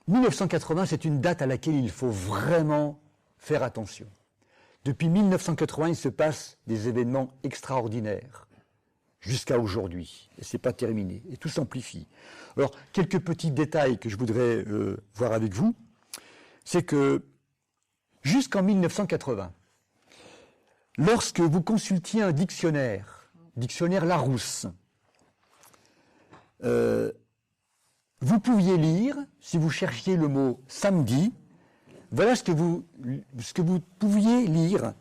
1980, c'est une date à laquelle il faut vraiment faire attention. Depuis 1980, il se passe des événements extraordinaires, jusqu'à aujourd'hui, et ce n'est pas terminé, et tout s'amplifie. Alors, quelques petits détails que je voudrais voir avec vous, c'est que jusqu'en 1980, lorsque vous consultiez un dictionnaire Larousse, vous pouviez lire, si vous cherchiez le mot samedi, voilà ce que vous pouviez lire.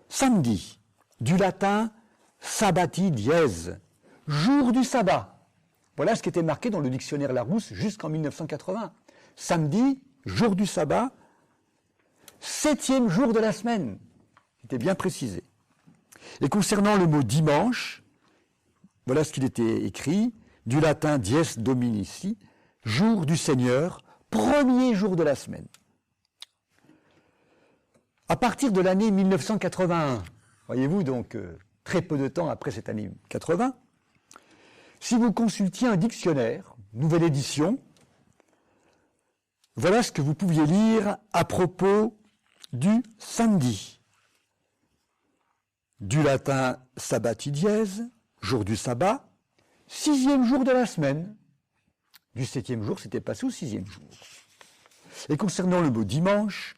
Samedi, du latin sabbati dies, jour du sabbat. Voilà ce qui était marqué dans le dictionnaire Larousse jusqu'en 1980. Samedi, jour du sabbat, 7e jour de la semaine. C'était bien précisé. Et concernant le mot dimanche, voilà ce qu'il était écrit, du latin dies dominici, jour du Seigneur, premier jour de la semaine. À partir de l'année 1981, voyez-vous donc très peu de temps après cette année 80, si vous consultiez un dictionnaire, nouvelle édition, voilà ce que vous pouviez lire à propos du samedi. Du latin sabbati dies, jour du sabbat, 6e jour de la semaine. Du 7e jour, c'était passé au 6e jour. Et concernant le mot dimanche,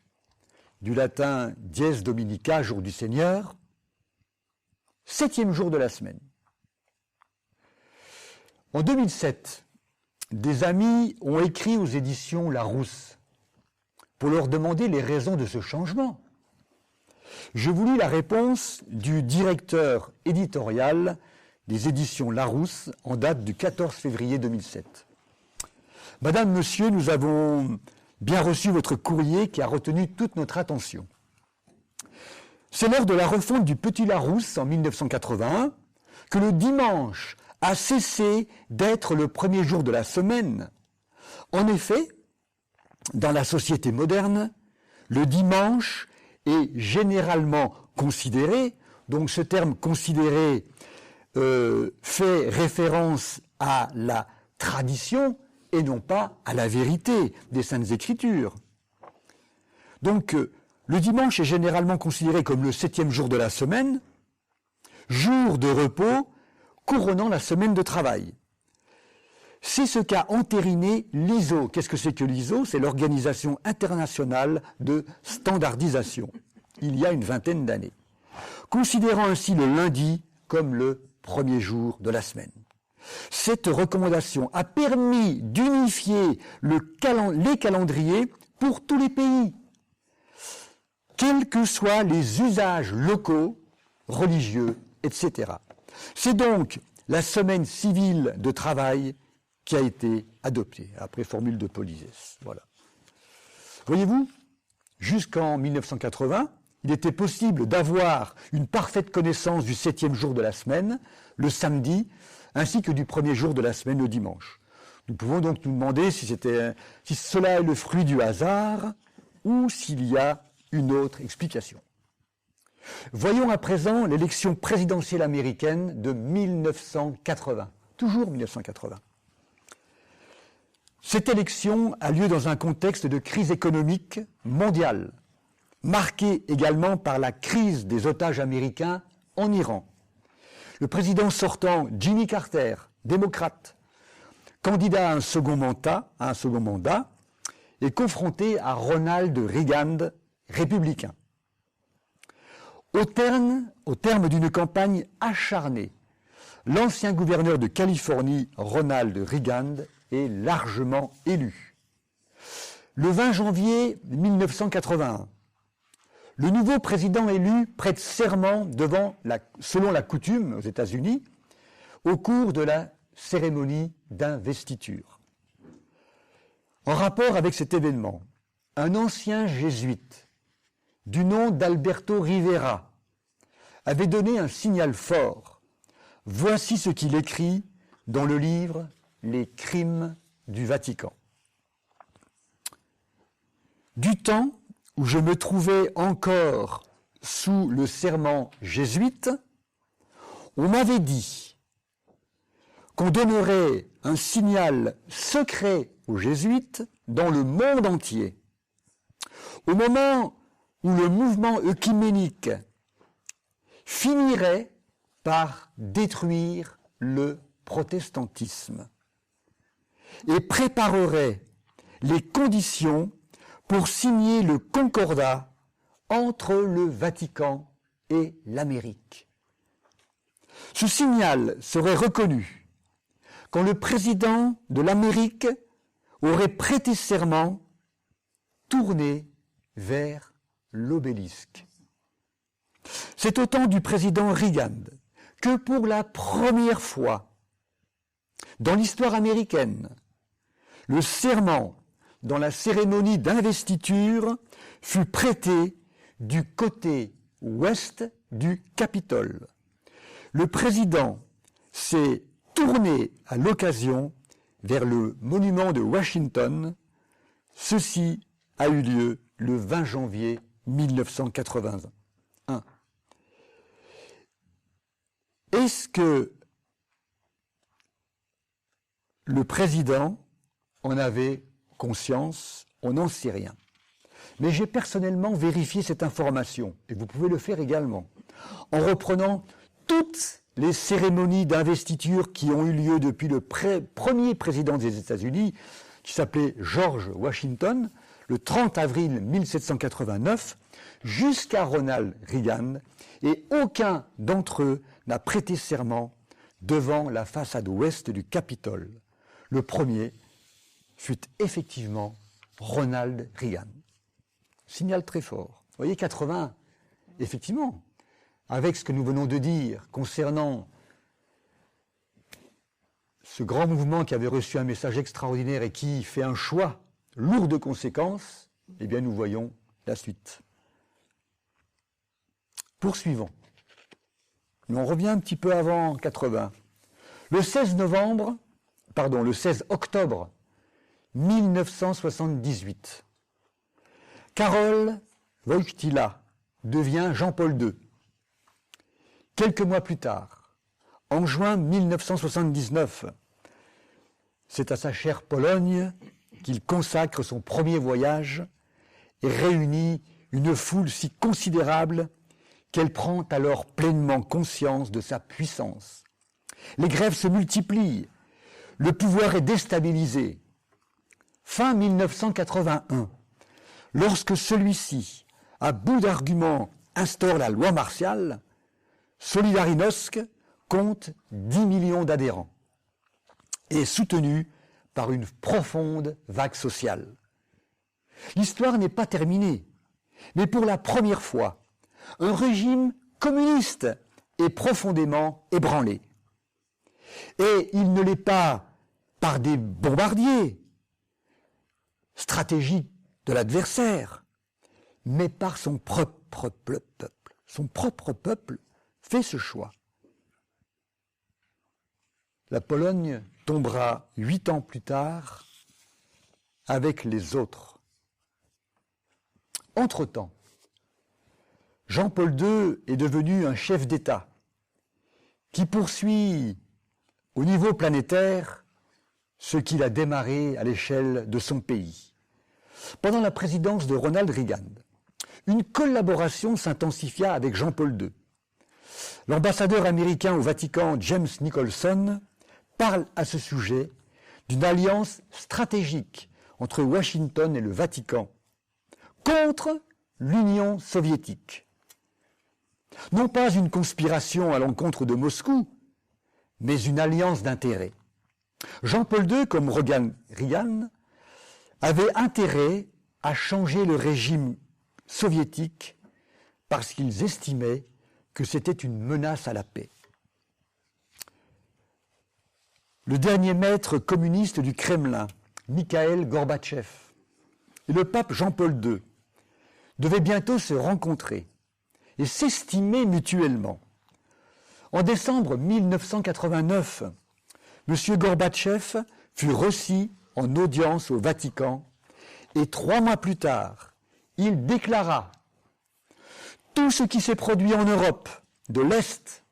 du latin dies dominica, jour du Seigneur, 7e jour de la semaine. En 2007, des amis ont écrit aux éditions Larousse pour leur demander les raisons de ce changement. Je vous lis la réponse du directeur éditorial des éditions Larousse en date du 14 février 2007. Madame, Monsieur, nous avons bien reçu votre courrier qui a retenu toute notre attention. C'est lors de la refonte du Petit Larousse en 1981 que le dimanche a cessé d'être le premier jour de la semaine. En effet, dans la société moderne, le dimanche est généralement considéré, donc ce terme considéré fait référence à la tradition et non pas à la vérité des Saintes Écritures. Donc, le dimanche est généralement considéré comme le 7e jour de la semaine, jour de repos couronnant la semaine de travail. C'est ce qu'a entériné l'ISO. Qu'est-ce que c'est que l'ISO? C'est l'Organisation internationale de standardisation, il y a une vingtaine d'années, considérant ainsi le lundi comme le premier jour de la semaine. Cette recommandation a permis d'unifier les calendriers pour tous les pays, quels que soient les usages locaux, religieux, etc. C'est donc la semaine civile de travail qui a été adoptée, après formule de Polysès. Voilà. Voyez-vous, jusqu'en 1980, il était possible d'avoir une parfaite connaissance du 7e jour de la semaine, le samedi, ainsi que du premier jour de la semaine, le dimanche. Nous pouvons donc nous demander si cela est le fruit du hasard ou s'il y a une autre explication. Voyons à présent l'élection présidentielle américaine de 1980, toujours 1980. Cette élection a lieu dans un contexte de crise économique mondiale, marqué également par la crise des otages américains en Iran. Le président sortant, Jimmy Carter, démocrate, candidat à un second mandat, est confronté à Ronald Reagan, républicain. Au terme d'une campagne acharnée, l'ancien gouverneur de Californie, Ronald Reagan, est largement élu. Le 20 janvier 1981, le nouveau président élu prête serment selon la coutume aux États-Unis, au cours de la cérémonie d'investiture. En rapport avec cet événement, un ancien jésuite du nom d'Alberto Rivera avait donné un signal fort. Voici ce qu'il écrit dans le livre « Les crimes du Vatican ». Du temps où je me trouvais encore sous le serment jésuite, on m'avait dit qu'on donnerait un signal secret aux jésuites dans le monde entier. Au moment où le mouvement œcuménique finirait par détruire le protestantisme et préparerait les conditions pour signer le concordat entre le Vatican et l'Amérique. Ce signal serait reconnu quand le président de l'Amérique aurait prêté serment tourné vers l'obélisque. C'est au temps du président Reagan que pour la première fois dans l'histoire américaine, le serment dans la cérémonie d'investiture fut prêté du côté ouest du Capitole. Le président s'est tourné à l'occasion vers le monument de Washington. Ceci a eu lieu le 20 janvier 1981. Est-ce que le président en avait conscience? On n'en sait rien. Mais j'ai personnellement vérifié cette information, et vous pouvez le faire également, en reprenant toutes les cérémonies d'investiture qui ont eu lieu depuis le premier président des États-Unis, qui s'appelait George Washington, le 30 avril 1789, jusqu'à Ronald Reagan, et aucun d'entre eux n'a prêté serment devant la façade ouest du Capitole. Le premier fut effectivement Ronald Reagan. Signal très fort. Vous voyez, 80, effectivement, avec ce que nous venons de dire concernant ce grand mouvement qui avait reçu un message extraordinaire et qui fait un choix lourd de conséquences, eh bien nous voyons la suite. Poursuivons. Mais on revient un petit peu avant 80. Le 16 octobre 1978, Karol Wojtyła devient Jean-Paul II. Quelques mois plus tard, en juin 1979, c'est à sa chère Pologne qu'il consacre son premier voyage et réunit une foule si considérable qu'elle prend alors pleinement conscience de sa puissance Les grèves se multiplient. Le pouvoir est déstabilisé. Fin 1981, lorsque celui-ci, à bout d'arguments, instaure la loi martiale, Solidarność compte 10 millions d'adhérents et est soutenu par une profonde vague sociale. L'histoire n'est pas terminée, mais pour la première fois, un régime communiste est profondément ébranlé. Et il ne l'est pas par des bombardiers stratégiques de l'adversaire, mais par son propre peuple. Son propre peuple fait ce choix. La Pologne tombera 8 ans plus tard avec les autres. Entre-temps, Jean-Paul II est devenu un chef d'État qui poursuit au niveau planétaire ce qu'il a démarré à l'échelle de son pays. Pendant la présidence de Ronald Reagan, une collaboration s'intensifia avec Jean-Paul II. L'ambassadeur américain au Vatican, James Nicholson, parle à ce sujet d'une alliance stratégique entre Washington et le Vatican contre l'Union soviétique. Non pas une conspiration à l'encontre de Moscou, mais une alliance d'intérêts. Jean-Paul II, comme Reagan, avait intérêt à changer le régime soviétique parce qu'ils estimaient que c'était une menace à la paix. Le dernier maître communiste du Kremlin, Mikhaïl Gorbatchev, et le pape Jean-Paul II devaient bientôt se rencontrer et s'estimer mutuellement. En décembre 1989, M. Gorbatchev fut reçu en audience au Vatican et 3 mois plus tard, il déclara « Tout ce qui s'est produit en Europe de l'Est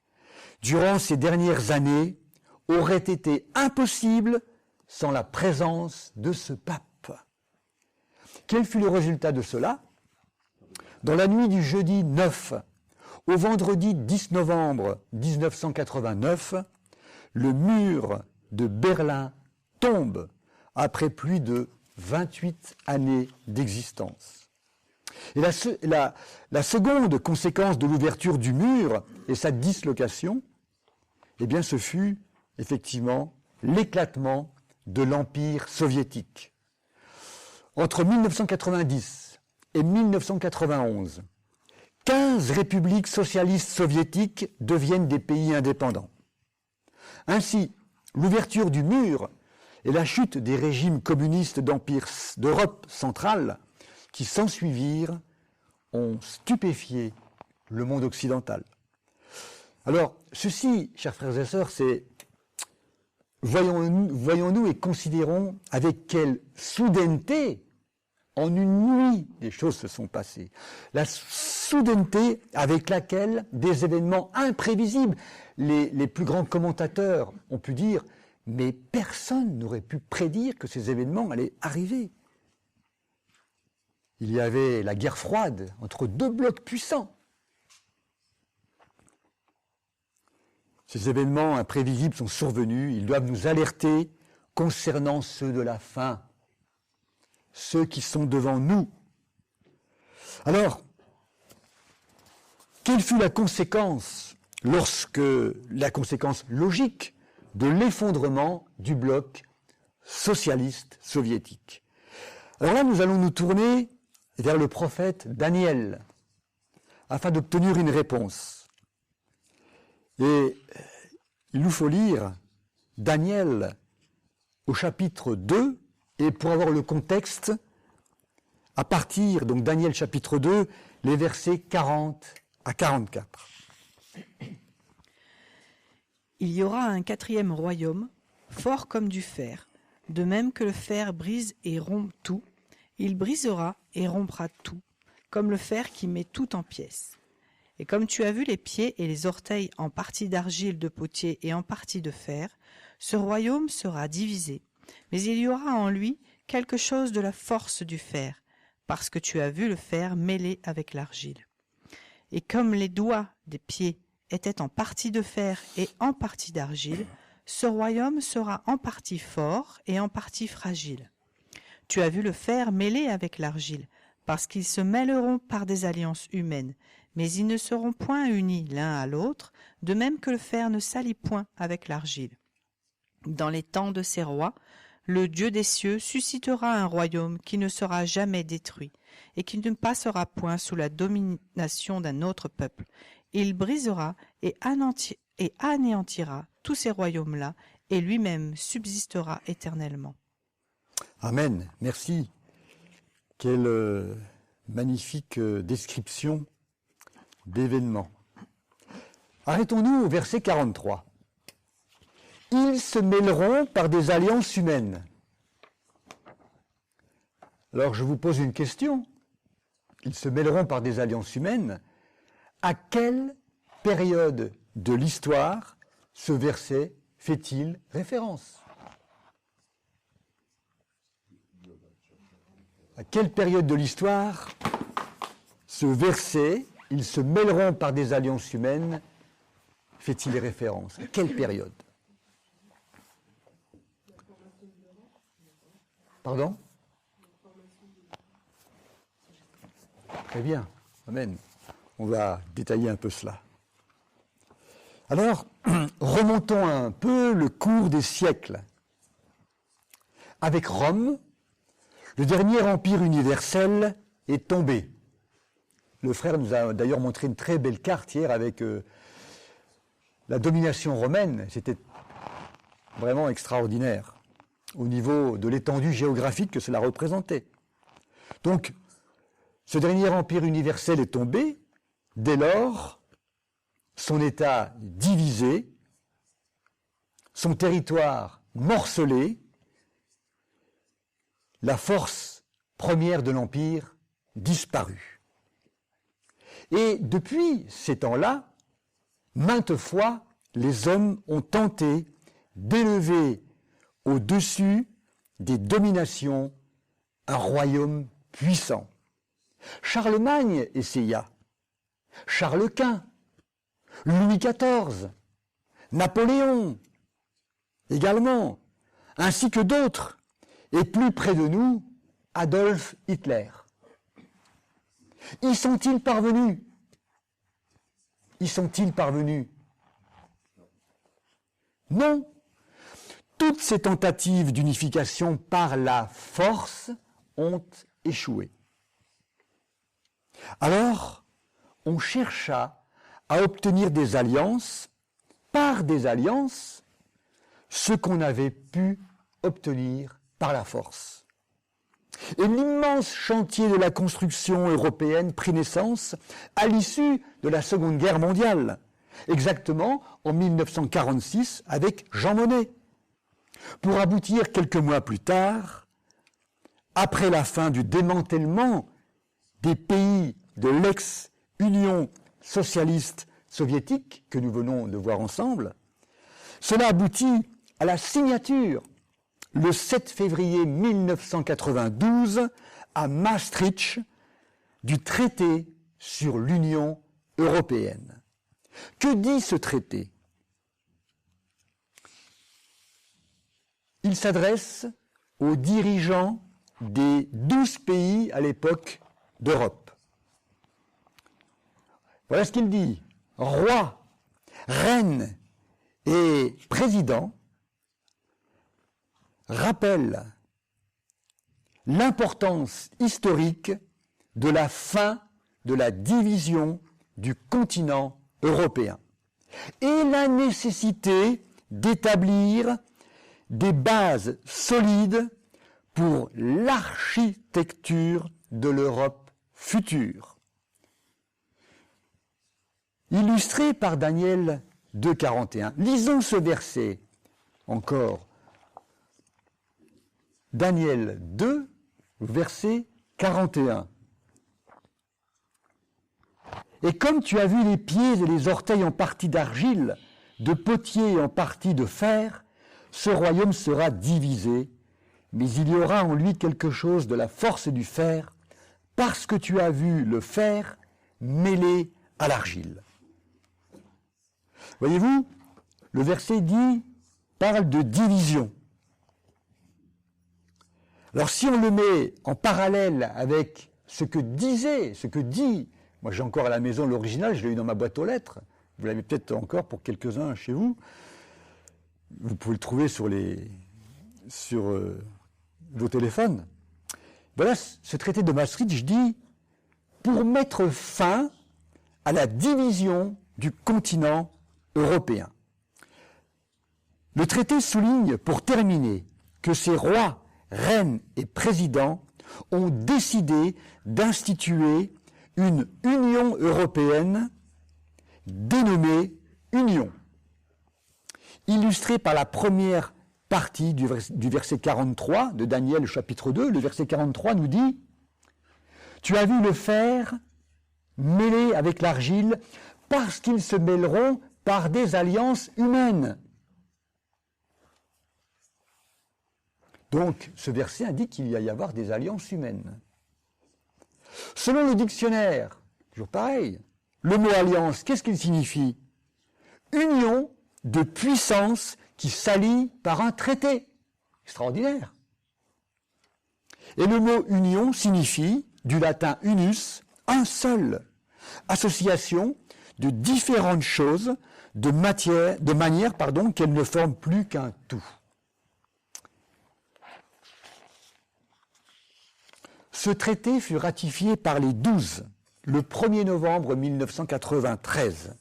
durant ces dernières années aurait été impossible sans la présence de ce pape. » Quel fut le résultat de cela ? Dans la nuit du jeudi 9 au vendredi 10 novembre 1989, le mur de Berlin tombe après plus de 28 années d'existence. Et la seconde conséquence de l'ouverture du mur et sa dislocation, eh bien, ce fut effectivement l'éclatement de l'Empire soviétique. Entre 1990 et 1991, 15 républiques socialistes soviétiques deviennent des pays indépendants. Ainsi, l'ouverture du mur et la chute des régimes communistes d'empires d'Europe centrale qui s'ensuivirent ont stupéfié le monde occidental. Alors, ceci, chers frères et sœurs, c'est voyons-nous et considérons avec quelle soudaineté, en une nuit, les choses se sont passées. La soudaineté avec laquelle des événements imprévisibles, les plus grands commentateurs ont pu dire, mais personne n'aurait pu prédire que ces événements allaient arriver. Il y avait la guerre froide entre 2 blocs puissants. Ces événements imprévisibles sont survenus, ils doivent nous alerter concernant ceux de la fin, ceux qui sont devant nous. Alors, quelle fut la conséquence logique de l'effondrement du bloc socialiste soviétique? Alors là, nous allons nous tourner vers le prophète Daniel afin d'obtenir une réponse. Et il nous faut lire Daniel au chapitre 2, et pour avoir le contexte, à partir, donc Daniel chapitre 2, les versets 40 à 44. Il y aura un 4e royaume, fort comme du fer, de même que le fer brise et rompt tout, il brisera et rompra tout, comme le fer qui met tout en pièces. Et comme tu as vu les pieds et les orteils en partie d'argile de potier et en partie de fer, ce royaume sera divisé, mais il y aura en lui quelque chose de la force du fer, parce que tu as vu le fer mêlé avec l'argile. Et comme les doigts des pieds était en partie de fer et en partie d'argile, ce royaume sera en partie fort et en partie fragile. Tu as vu le fer mêlé avec l'argile, parce qu'ils se mêleront par des alliances humaines, mais ils ne seront point unis l'un à l'autre, de même que le fer ne s'allie point avec l'argile. Dans les temps de ces rois, le Dieu des cieux suscitera un royaume qui ne sera jamais détruit, et qui ne passera point sous la domination d'un autre peuple. Il brisera et anéantira tous ces royaumes-là, et lui-même subsistera éternellement. Amen, merci. Quelle magnifique description d'événements. Arrêtons-nous au verset 43. Ils se mêleront par des alliances humaines. Alors je vous pose une question. Ils se mêleront par des alliances humaines. À quelle période de l'histoire ce verset fait-il référence? À quelle période de l'histoire ce verset, ils se mêleront par des alliances humaines, fait-il référence? À quelle période? Pardon? Très bien, amen. On va détailler un peu cela. Alors, remontons un peu le cours des siècles. Avec Rome, le dernier empire universel est tombé. Le frère nous a d'ailleurs montré une très belle carte hier avec la domination romaine. C'était vraiment extraordinaire au niveau de l'étendue géographique que cela représentait. Donc, ce dernier empire universel est tombé. Dès lors, son État divisé, son territoire morcelé, la force première de l'Empire disparue. Et depuis ces temps-là, maintes fois, les hommes ont tenté d'élever au-dessus des dominations un royaume puissant. Charlemagne essaya, Charles Quint, Louis XIV, Napoléon également, ainsi que d'autres, et plus près de nous, Adolf Hitler. Y sont-ils parvenus? Y sont-ils parvenus? Non. Toutes ces tentatives d'unification par la force ont échoué. Alors, on chercha à obtenir des alliances, par des alliances, ce qu'on avait pu obtenir par la force. Et l'immense chantier de la construction européenne prit naissance à l'issue de la Seconde Guerre mondiale, exactement en 1946 avec Jean Monnet, pour aboutir quelques mois plus tard, après la fin du démantèlement des pays de l'ex-Union socialiste soviétique que nous venons de voir ensemble, cela aboutit à la signature le 7 février 1992 à Maastricht du traité sur l'Union européenne. Que dit ce traité? Il s'adresse aux dirigeants des 12 pays à l'époque d'Europe. Voilà ce qu'il dit. Rois, reines et présidents rappellent l'importance historique de la fin de la division du continent européen et la nécessité d'établir des bases solides pour l'architecture de l'Europe future. Illustré par Daniel 2,41. Lisons ce verset encore. Daniel 2, verset 41. Et comme tu as vu les pieds et les orteils en partie d'argile, de potier et en partie de fer, ce royaume sera divisé, mais il y aura en lui quelque chose de la force du fer, parce que tu as vu le fer mêlé à l'argile. Voyez-vous, le verset parle de division. Alors si on le met en parallèle avec ce que dit, moi j'ai encore à la maison l'original, je l'ai eu dans ma boîte aux lettres, vous l'avez peut-être encore pour quelques-uns chez vous, vous pouvez le trouver sur vos téléphones. Voilà, ce traité de Maastricht dit, pour mettre fin à la division du continent européen. Le traité souligne, pour terminer, que ces rois, reines et présidents ont décidé d'instituer une Union européenne dénommée Union. Illustrée par la première partie du verset 43 de Daniel chapitre 2, le verset 43 nous dit « Tu as vu le fer mêlé avec l'argile parce qu'ils se mêleront par des alliances humaines. » Donc, ce verset indique qu'il va y avoir des alliances humaines. Selon le dictionnaire, toujours pareil, le mot alliance, qu'est-ce qu'il signifie? Union de puissance qui s'allie par un traité. Extraordinaire. Et le mot union signifie, du latin unus, un seul. Association de différentes choses, de manière qu'elles ne forment plus qu'un tout. Ce traité fut ratifié par les 12 le 1er novembre 1993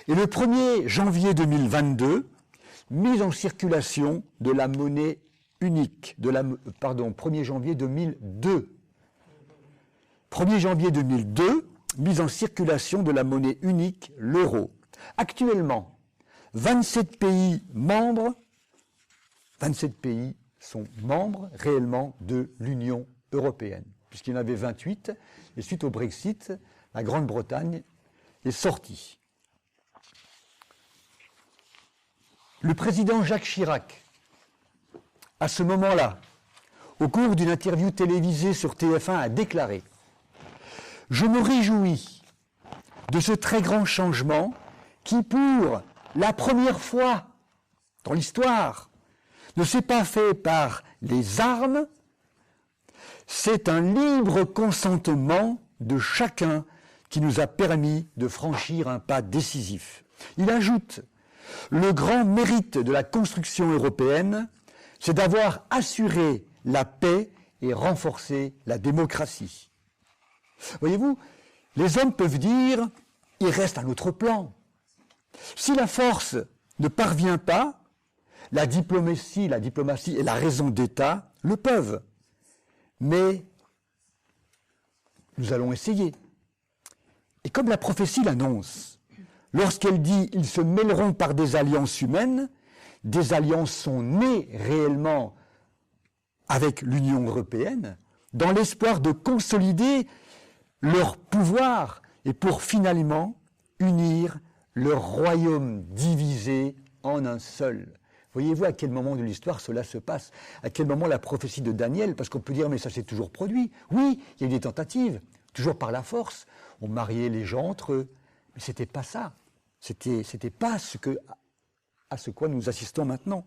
et le 1er janvier 2022, mise en circulation de la monnaie unique, 1er janvier 2002. 1er janvier 2002, mise en circulation de la monnaie unique, l'euro. Actuellement, 27 pays sont membres réellement de l'Union européenne, puisqu'il y en avait 28, et suite au Brexit, la Grande-Bretagne est sortie. Le président Jacques Chirac, à ce moment-là, au cours d'une interview télévisée sur TF1, a déclaré « Je me réjouis de ce très grand changement qui, pour la première fois dans l'histoire, ne s'est pas fait par les armes. C'est un libre consentement de chacun qui nous a permis de franchir un pas décisif. » Il ajoute « Le grand mérite de la construction européenne, c'est d'avoir assuré la paix et renforcé la démocratie. » Voyez-vous, les hommes peuvent dire « il reste un autre plan ». Si la force ne parvient pas, la diplomatie et la raison d'État le peuvent. Mais nous allons essayer. Et comme la prophétie l'annonce, lorsqu'elle dit « ils se mêleront par des alliances humaines », des alliances sont nées réellement avec l'Union européenne, dans l'espoir de consolider leur pouvoir et pour finalement unir leur royaume divisé en un seul. Voyez-vous à quel moment de l'histoire cela se passe? À quel moment la prophétie de Daniel? Parce qu'on peut dire, mais ça s'est toujours produit. Oui, il y a eu des tentatives, toujours par la force. On mariait les gens entre eux. Mais ce n'était pas ça. C'était pas à ce quoi nous assistons maintenant.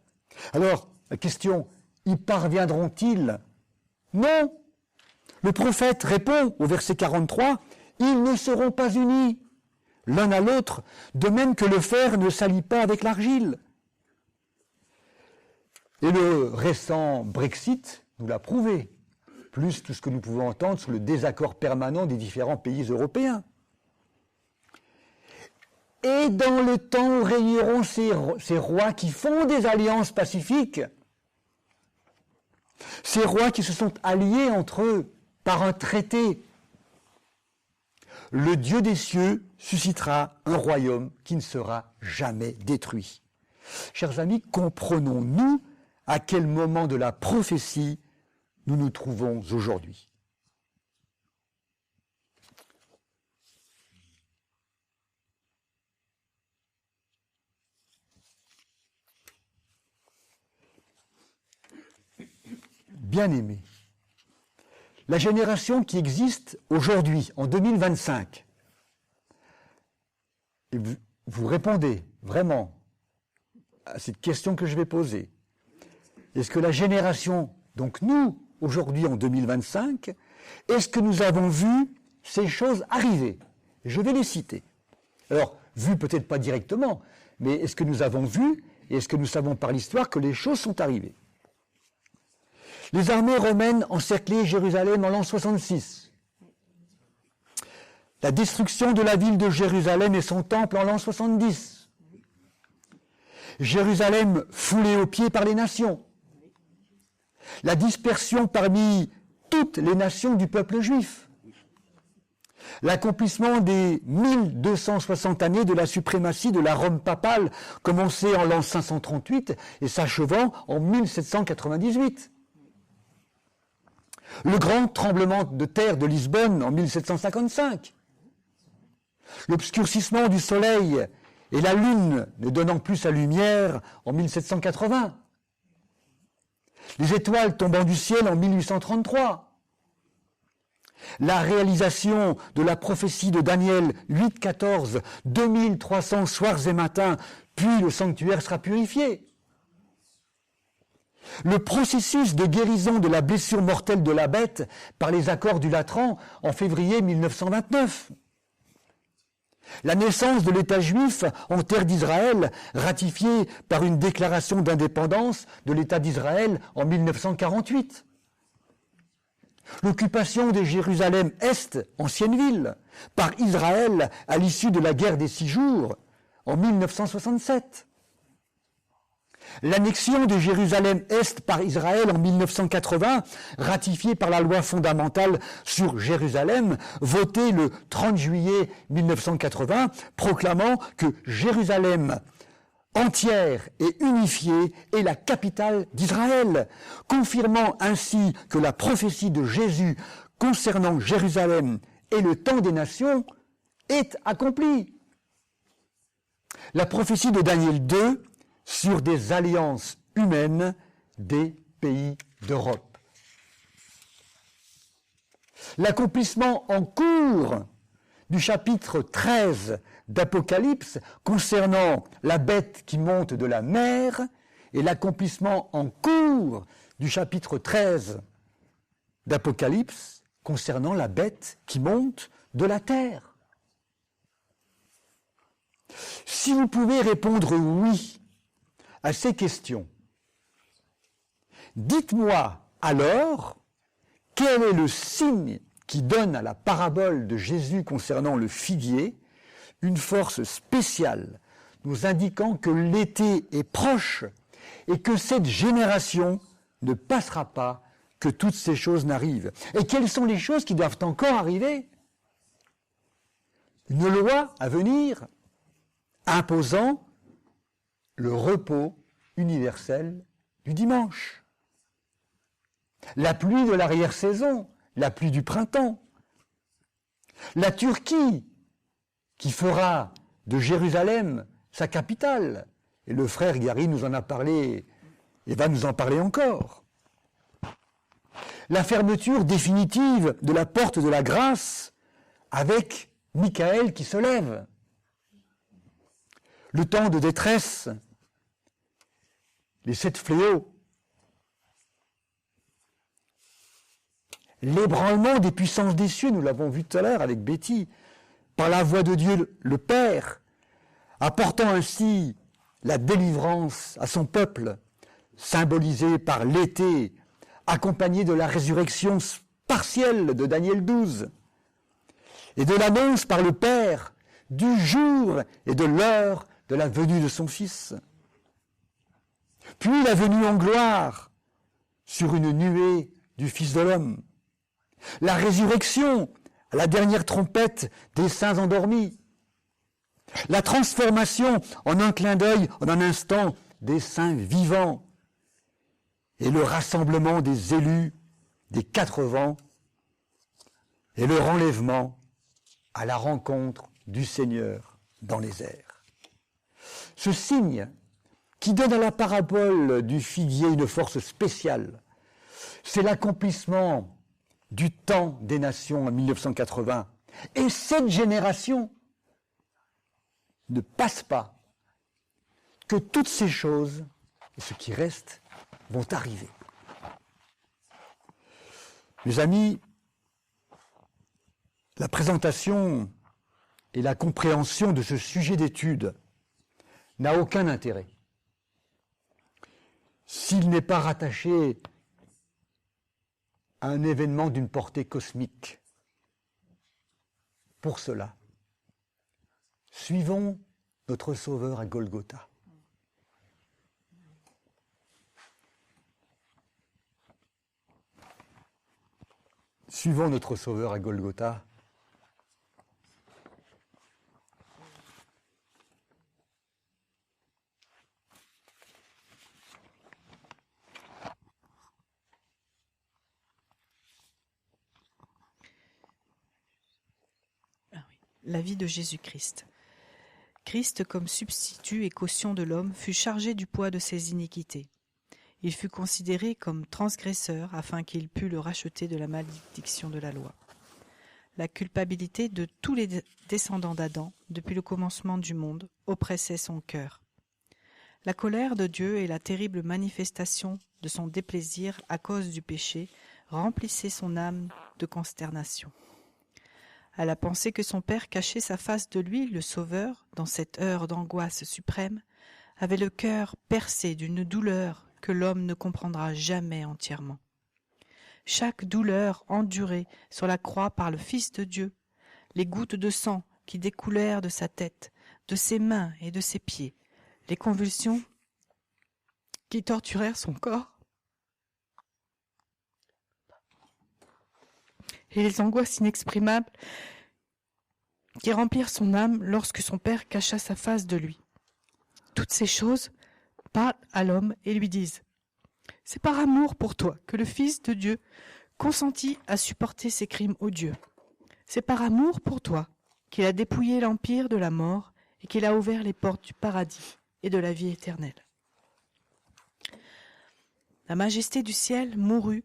Alors, la question, y parviendront-ils? Non. Le prophète répond au verset 43, « Ils ne seront pas unis l'un à l'autre, de même que le fer ne s'allie pas avec l'argile. » Et le récent Brexit nous l'a prouvé, plus tout ce que nous pouvons entendre sur le désaccord permanent des différents pays européens. Et dans le temps où régneront ces rois qui font des alliances pacifiques, ces rois qui se sont alliés entre eux par un traité, le Dieu des cieux suscitera un royaume qui ne sera jamais détruit. Chers amis, comprenons-nous à quel moment de la prophétie nous nous trouvons aujourd'hui. Bien-aimés, la génération qui existe aujourd'hui, en 2025, et vous répondez, vraiment à cette question que je vais poser. Est-ce que la génération, donc nous, aujourd'hui en 2025, est-ce que nous avons vu ces choses arriver? Je vais les citer. Alors, vu peut-être pas directement, mais est-ce que nous avons vu, et est-ce que nous savons par l'histoire que les choses sont arrivées? Les armées romaines encerclaient Jérusalem en l'an 66. La destruction de la ville de Jérusalem et son temple en l'an 70. Jérusalem foulée aux pieds par les nations. La dispersion parmi toutes les nations du peuple juif. L'accomplissement des 1260 années de la suprématie de la Rome papale, commencée en l'an 538 et s'achevant en 1798. Le grand tremblement de terre de Lisbonne en 1755. L'obscurcissement du soleil et la lune ne donnant plus sa lumière en 1780. Les étoiles tombant du ciel en 1833. La réalisation de la prophétie de Daniel 8,14, 2300 soirs et matins, puis le sanctuaire sera purifié. Le processus de guérison de la blessure mortelle de la bête par les accords du Latran en février 1929. La naissance de l'État juif en terre d'Israël, ratifiée par une déclaration d'indépendance de l'État d'Israël en 1948. L'occupation de Jérusalem-Est, ancienne ville, par Israël à l'issue de la guerre des 6 jours en 1967. L'annexion de Jérusalem-Est par Israël en 1980, ratifiée par la loi fondamentale sur Jérusalem, votée le 30 juillet 1980, proclamant que Jérusalem entière et unifiée est la capitale d'Israël, confirmant ainsi que la prophétie de Jésus concernant Jérusalem et le temps des nations est accomplie. La prophétie de Daniel 2 sur des alliances humaines des pays d'Europe. L'accomplissement en cours du chapitre 13 d'Apocalypse concernant la bête qui monte de la mer et l'accomplissement en cours du chapitre 13 d'Apocalypse concernant la bête qui monte de la terre. Si vous pouvez répondre oui à ces questions, dites-moi alors quel est le signe qui donne à la parabole de Jésus concernant le figuier une force spéciale, nous indiquant que l'été est proche et que cette génération ne passera pas, que toutes ces choses n'arrivent. Et quelles sont les choses qui doivent encore arriver? Une loi à venir imposant le repos universel du dimanche. La pluie de l'arrière-saison, la pluie du printemps. La Turquie, qui fera de Jérusalem sa capitale. Et le frère Gary nous en a parlé et va nous en parler encore. La fermeture définitive de la porte de la grâce avec Michael qui se lève. Le temps de détresse, les 7 fléaux, l'ébranlement des puissances des cieux, nous l'avons vu tout à l'heure avec Betty, par la voix de Dieu le Père, apportant ainsi la délivrance à son peuple, symbolisée par l'été, accompagnée de la résurrection partielle de Daniel 12, et de l'annonce par le Père du jour et de l'heure de la venue de son Fils. Puis la venue en gloire sur une nuée du Fils de l'homme. La résurrection à la dernière trompette des saints endormis. La transformation en un clin d'œil, en un instant, des saints vivants. Et le rassemblement des élus des 4 vents. Et le renlèvement à la rencontre du Seigneur dans les airs. Ce signe qui donne à la parabole du figuier une force spéciale, c'est l'accomplissement du temps des nations en 1980. Et cette génération ne passe pas que toutes ces choses, et ce qui reste, vont arriver. Mes amis, la présentation et la compréhension de ce sujet d'étude n'a aucun intérêt s'il n'est pas rattaché à un événement d'une portée cosmique. Pour cela, suivons notre Sauveur à Golgotha. Suivons notre Sauveur à Golgotha. La vie de Jésus-Christ. Christ, comme substitut et caution de l'homme, fut chargé du poids de ses iniquités. Il fut considéré comme transgresseur afin qu'il pût le racheter de la malédiction de la loi. La culpabilité de tous les descendants d'Adam, depuis le commencement du monde, oppressait son cœur. La colère de Dieu et la terrible manifestation de son déplaisir à cause du péché remplissaient son âme de consternation. À la pensée que son Père cachait sa face de lui, le Sauveur, dans cette heure d'angoisse suprême, avait le cœur percé d'une douleur que l'homme ne comprendra jamais entièrement. Chaque douleur endurée sur la croix par le Fils de Dieu, les gouttes de sang qui découlèrent de sa tête, de ses mains et de ses pieds, les convulsions qui torturèrent son corps, et les angoisses inexprimables qui remplirent son âme lorsque son Père cacha sa face de lui. Toutes ces choses parlent à l'homme et lui disent « C'est par amour pour toi que le Fils de Dieu consentit à supporter ces crimes odieux. C'est par amour pour toi qu'il a dépouillé l'empire de la mort et qu'il a ouvert les portes du paradis et de la vie éternelle. » La majesté du ciel mourut,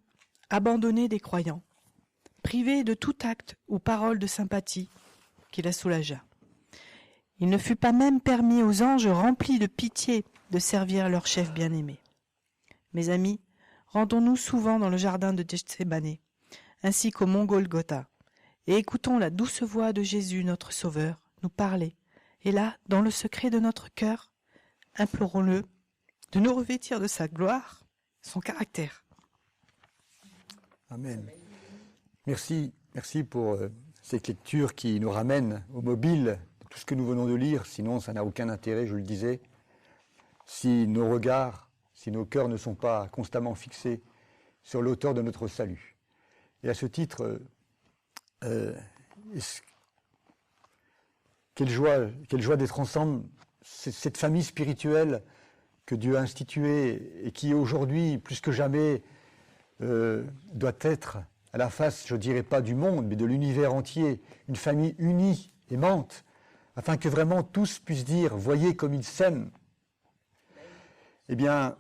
abandonnée des croyants, privé de tout acte ou parole de sympathie qui la soulagea. Il ne fut pas même permis aux anges remplis de pitié de servir leur chef bien-aimé. Mes amis, rendons-nous souvent dans le jardin de Gethsémani, ainsi qu'au mont Golgotha, et écoutons la douce voix de Jésus, notre Sauveur, nous parler. Et là, dans le secret de notre cœur, implorons-le de nous revêtir de sa gloire, son caractère. Amen. Merci pour cette lecture qui nous ramène au mobile de tout ce que nous venons de lire. Sinon, ça n'a aucun intérêt, je le disais. Si nos regards, si nos cœurs ne sont pas constamment fixés sur l'auteur de notre salut. Et à ce titre, quelle joie d'être ensemble. Cette famille spirituelle que Dieu a instituée et qui aujourd'hui, plus que jamais, doit être à la face, je ne dirais pas du monde, mais de l'univers entier, une famille unie, aimante, afin que vraiment tous puissent dire « Voyez comme ils s'aiment ». Eh bien,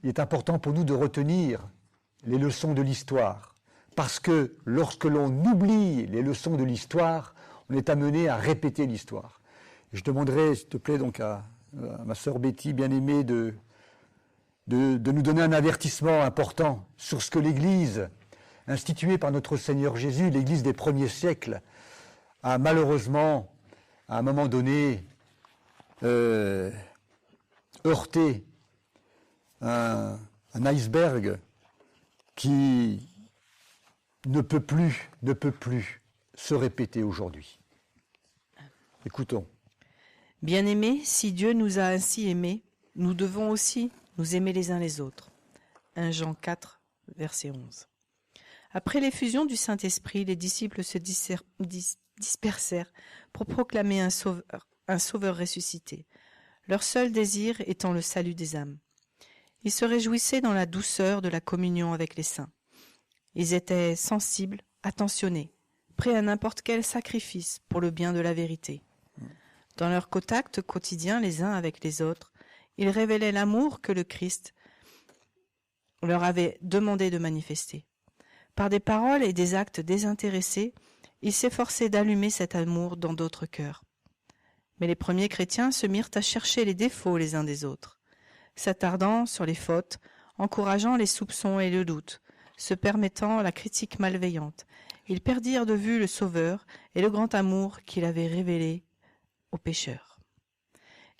il est important pour nous de retenir les leçons de l'histoire, parce que lorsque l'on oublie les leçons de l'histoire, on est amené à répéter l'histoire. Je demanderai, s'il te plaît, donc à ma sœur Betty, bien-aimée, de nous donner un avertissement important sur ce que l'Église, instituée par notre Seigneur Jésus, l'Église des premiers siècles, a malheureusement, à un moment donné, heurté un iceberg qui ne peut plus se répéter aujourd'hui. Écoutons. Bien-aimés, si Dieu nous a ainsi aimés, nous devons aussi nous aimer les uns les autres. 1 Jean 4, verset 11. Après l'effusion du Saint-Esprit, les disciples se dispersèrent pour proclamer un sauveur ressuscité, leur seul désir étant le salut des âmes. Ils se réjouissaient dans la douceur de la communion avec les saints. Ils étaient sensibles, attentionnés, prêts à n'importe quel sacrifice pour le bien de la vérité. Dans leur contact quotidien les uns avec les autres, ils révélaient l'amour que le Christ leur avait demandé de manifester. Par des paroles et des actes désintéressés, ils s'efforçaient d'allumer cet amour dans d'autres cœurs. Mais les premiers chrétiens se mirent à chercher les défauts les uns des autres, s'attardant sur les fautes, encourageant les soupçons et le doute, se permettant la critique malveillante. Ils perdirent de vue le Sauveur et le grand amour qu'il avait révélé aux pécheurs.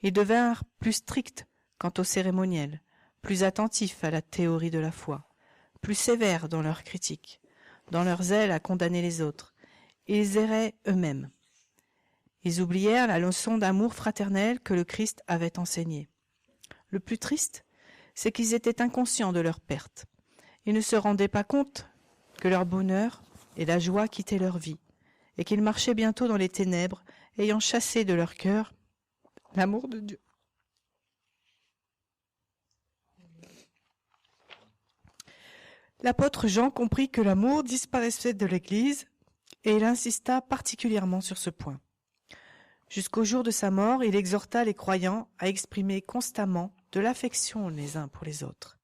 Ils devinrent plus stricts quant au cérémoniel, plus attentifs à la théorie de la foi, plus sévères dans leurs critiques, dans leur zèle à condamner les autres. Ils erraient eux-mêmes. Ils oublièrent la leçon d'amour fraternel que le Christ avait enseignée. Le plus triste, c'est qu'ils étaient inconscients de leur perte. Ils ne se rendaient pas compte que leur bonheur et la joie quittaient leur vie, et qu'ils marchaient bientôt dans les ténèbres, ayant chassé de leur cœur l'amour de Dieu. L'apôtre Jean comprit que l'amour disparaissait de l'Église, et il insista particulièrement sur ce point. Jusqu'au jour de sa mort, il exhorta les croyants à exprimer constamment de l'affection les uns pour les autres.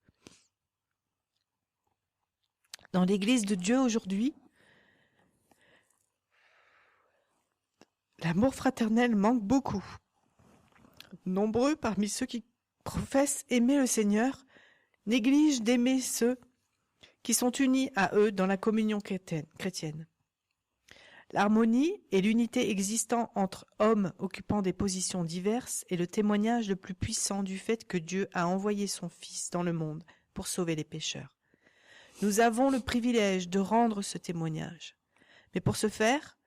Dans l'Église de Dieu aujourd'hui, l'amour fraternel manque beaucoup. Nombreux parmi ceux qui professent aimer le Seigneur négligent d'aimer ceux qui sont unis à eux dans la communion chrétienne. L'harmonie et l'unité existant entre hommes occupant des positions diverses est le témoignage le plus puissant du fait que Dieu a envoyé son Fils dans le monde pour sauver les pécheurs. Nous avons le privilège de rendre ce témoignage. Mais pour ce faire,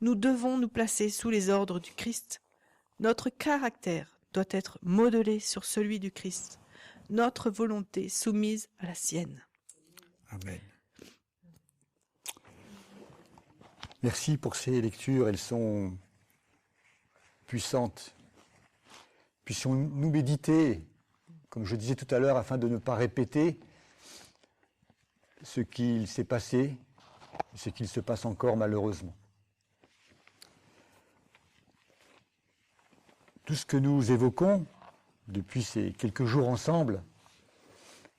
nous devons nous placer sous les ordres du Christ. Notre caractère doit être modelé sur celui du Christ, notre volonté soumise à la sienne. Amen. Merci pour ces lectures, elles sont puissantes. Puissions-nous méditer, comme je disais tout à l'heure, afin de ne pas répéter ce qu'il s'est passé, ce qu'il se passe encore malheureusement. Tout ce que nous évoquons depuis ces quelques jours ensemble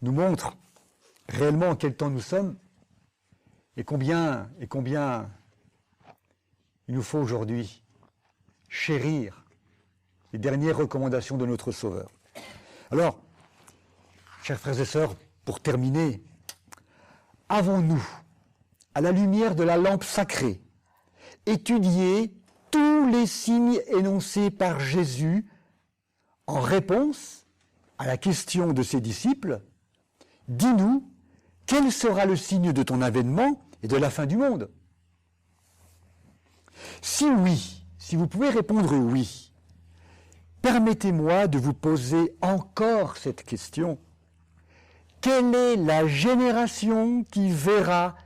nous montre réellement en quel temps nous sommes et combien il nous faut aujourd'hui chérir les dernières recommandations de notre Sauveur. Alors, chers frères et sœurs, pour terminer, avons-nous, à la lumière de la lampe sacrée, étudié tous les signes énoncés par Jésus en réponse à la question de ses disciples, « Dis-nous, quel sera le signe de ton avènement et de la fin du monde ?» Si oui, si vous pouvez répondre oui, permettez-moi de vous poser encore cette question. Quelle est la génération qui verra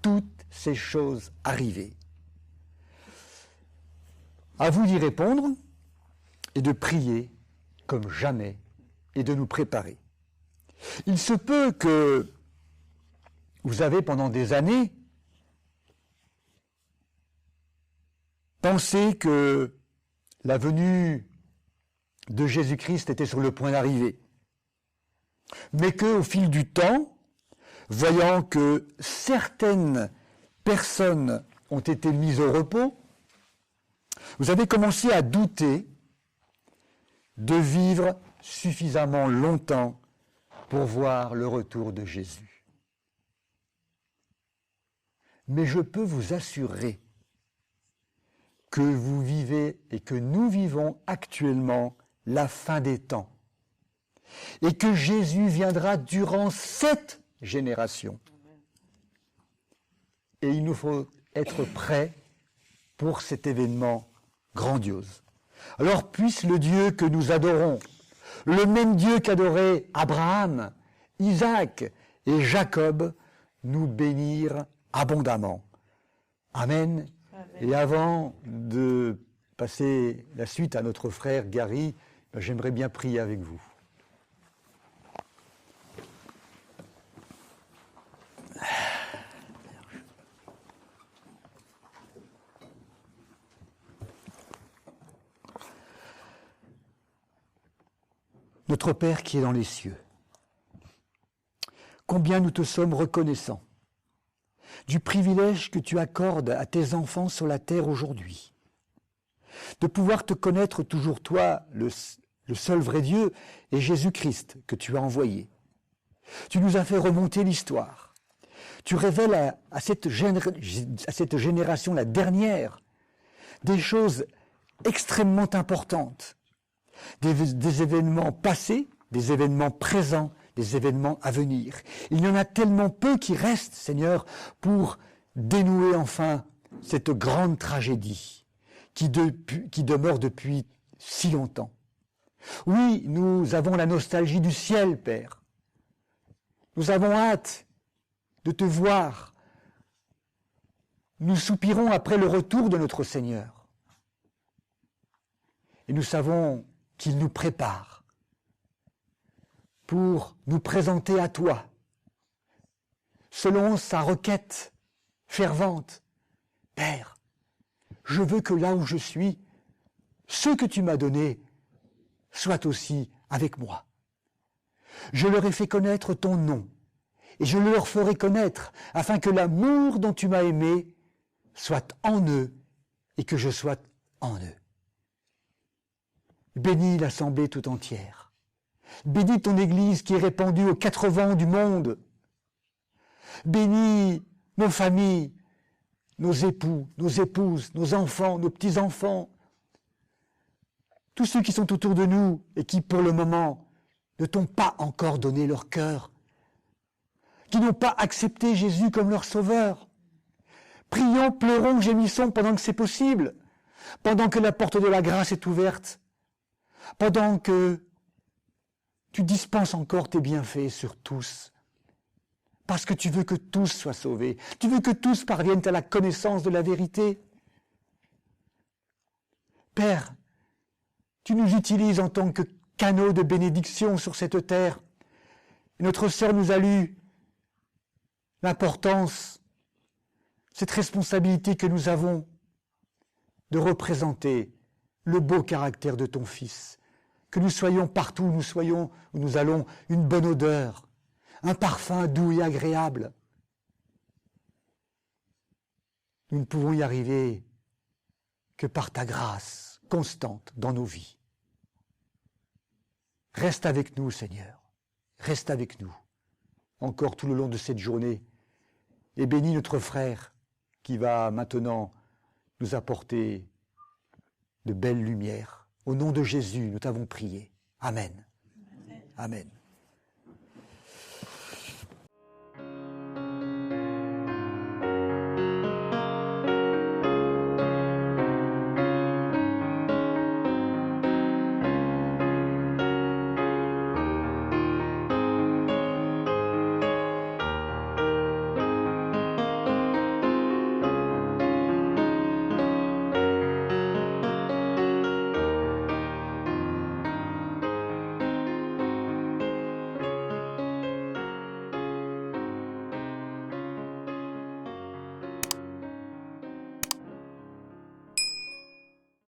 toutes ces choses arriver? À vous d'y répondre et de prier comme jamais et de nous préparer. Il se peut que vous avez pendant des années pensé que la venue de Jésus-Christ était sur le point d'arriver, mais qu'au fil du temps, voyant que certaines personnes ont été mises au repos, vous avez commencé à douter de vivre suffisamment longtemps pour voir le retour de Jésus. Mais je peux vous assurer que vous vivez et que nous vivons actuellement la fin des temps et que Jésus viendra durant cette génération. Et il nous faut être prêts pour cet événement grandiose. Alors puisse le Dieu que nous adorons, le même Dieu qu'adorait Abraham, Isaac et Jacob, nous bénir abondamment. Amen. Et avant de passer la suite à notre frère Gary, j'aimerais bien prier avec vous. Notre Père qui est dans les cieux, combien nous te sommes reconnaissants du privilège que tu accordes à tes enfants sur la terre aujourd'hui, de pouvoir te connaître toujours toi, le seul vrai Dieu, et Jésus-Christ que tu as envoyé. Tu nous as fait remonter l'histoire. Tu révèles à cette génération, la dernière, des choses extrêmement importantes, des événements passés, des événements présents, des événements à venir. Il y en a tellement peu qui restent, Seigneur, pour dénouer enfin cette grande tragédie qui demeure depuis si longtemps. Oui, nous avons la nostalgie du ciel, Père. Nous avons hâte de te voir. Nous soupirons après le retour de notre Seigneur. Et nous savons qu'il nous prépare pour nous présenter à toi, selon sa requête fervente. Père, je veux que là où je suis, ceux que tu m'as donnés soient aussi avec moi. Je leur ai fait connaître ton nom, et je le leur ferai connaître, afin que l'amour dont tu m'as aimé soit en eux, et que je sois en eux. Bénis l'assemblée tout entière. Bénis ton Église qui est répandue aux 4 vents du monde. Bénis nos familles, nos époux, nos épouses, nos enfants, nos petits-enfants, tous ceux qui sont autour de nous et qui, pour le moment, ne t'ont pas encore donné leur cœur, qui n'ont pas accepté Jésus comme leur sauveur. Prions, pleurons, gémissons pendant que c'est possible, pendant que la porte de la grâce est ouverte, pendant que tu dispenses encore tes bienfaits sur tous, parce que tu veux que tous soient sauvés, tu veux que tous parviennent à la connaissance de la vérité. Père, tu nous utilises en tant que canaux de bénédiction sur cette terre. Et notre sœur nous a lu l'importance, cette responsabilité que nous avons de représenter le beau caractère de ton Fils, que nous soyons partout où nous allons, une bonne odeur, un parfum doux et agréable. Nous ne pouvons y arriver que par ta grâce constante dans nos vies. Reste avec nous, Seigneur, reste avec nous, encore tout le long de cette journée, et bénis notre frère qui va maintenant nous apporter de belles lumières. Au nom de Jésus, nous t'avons prié. Amen. Amen.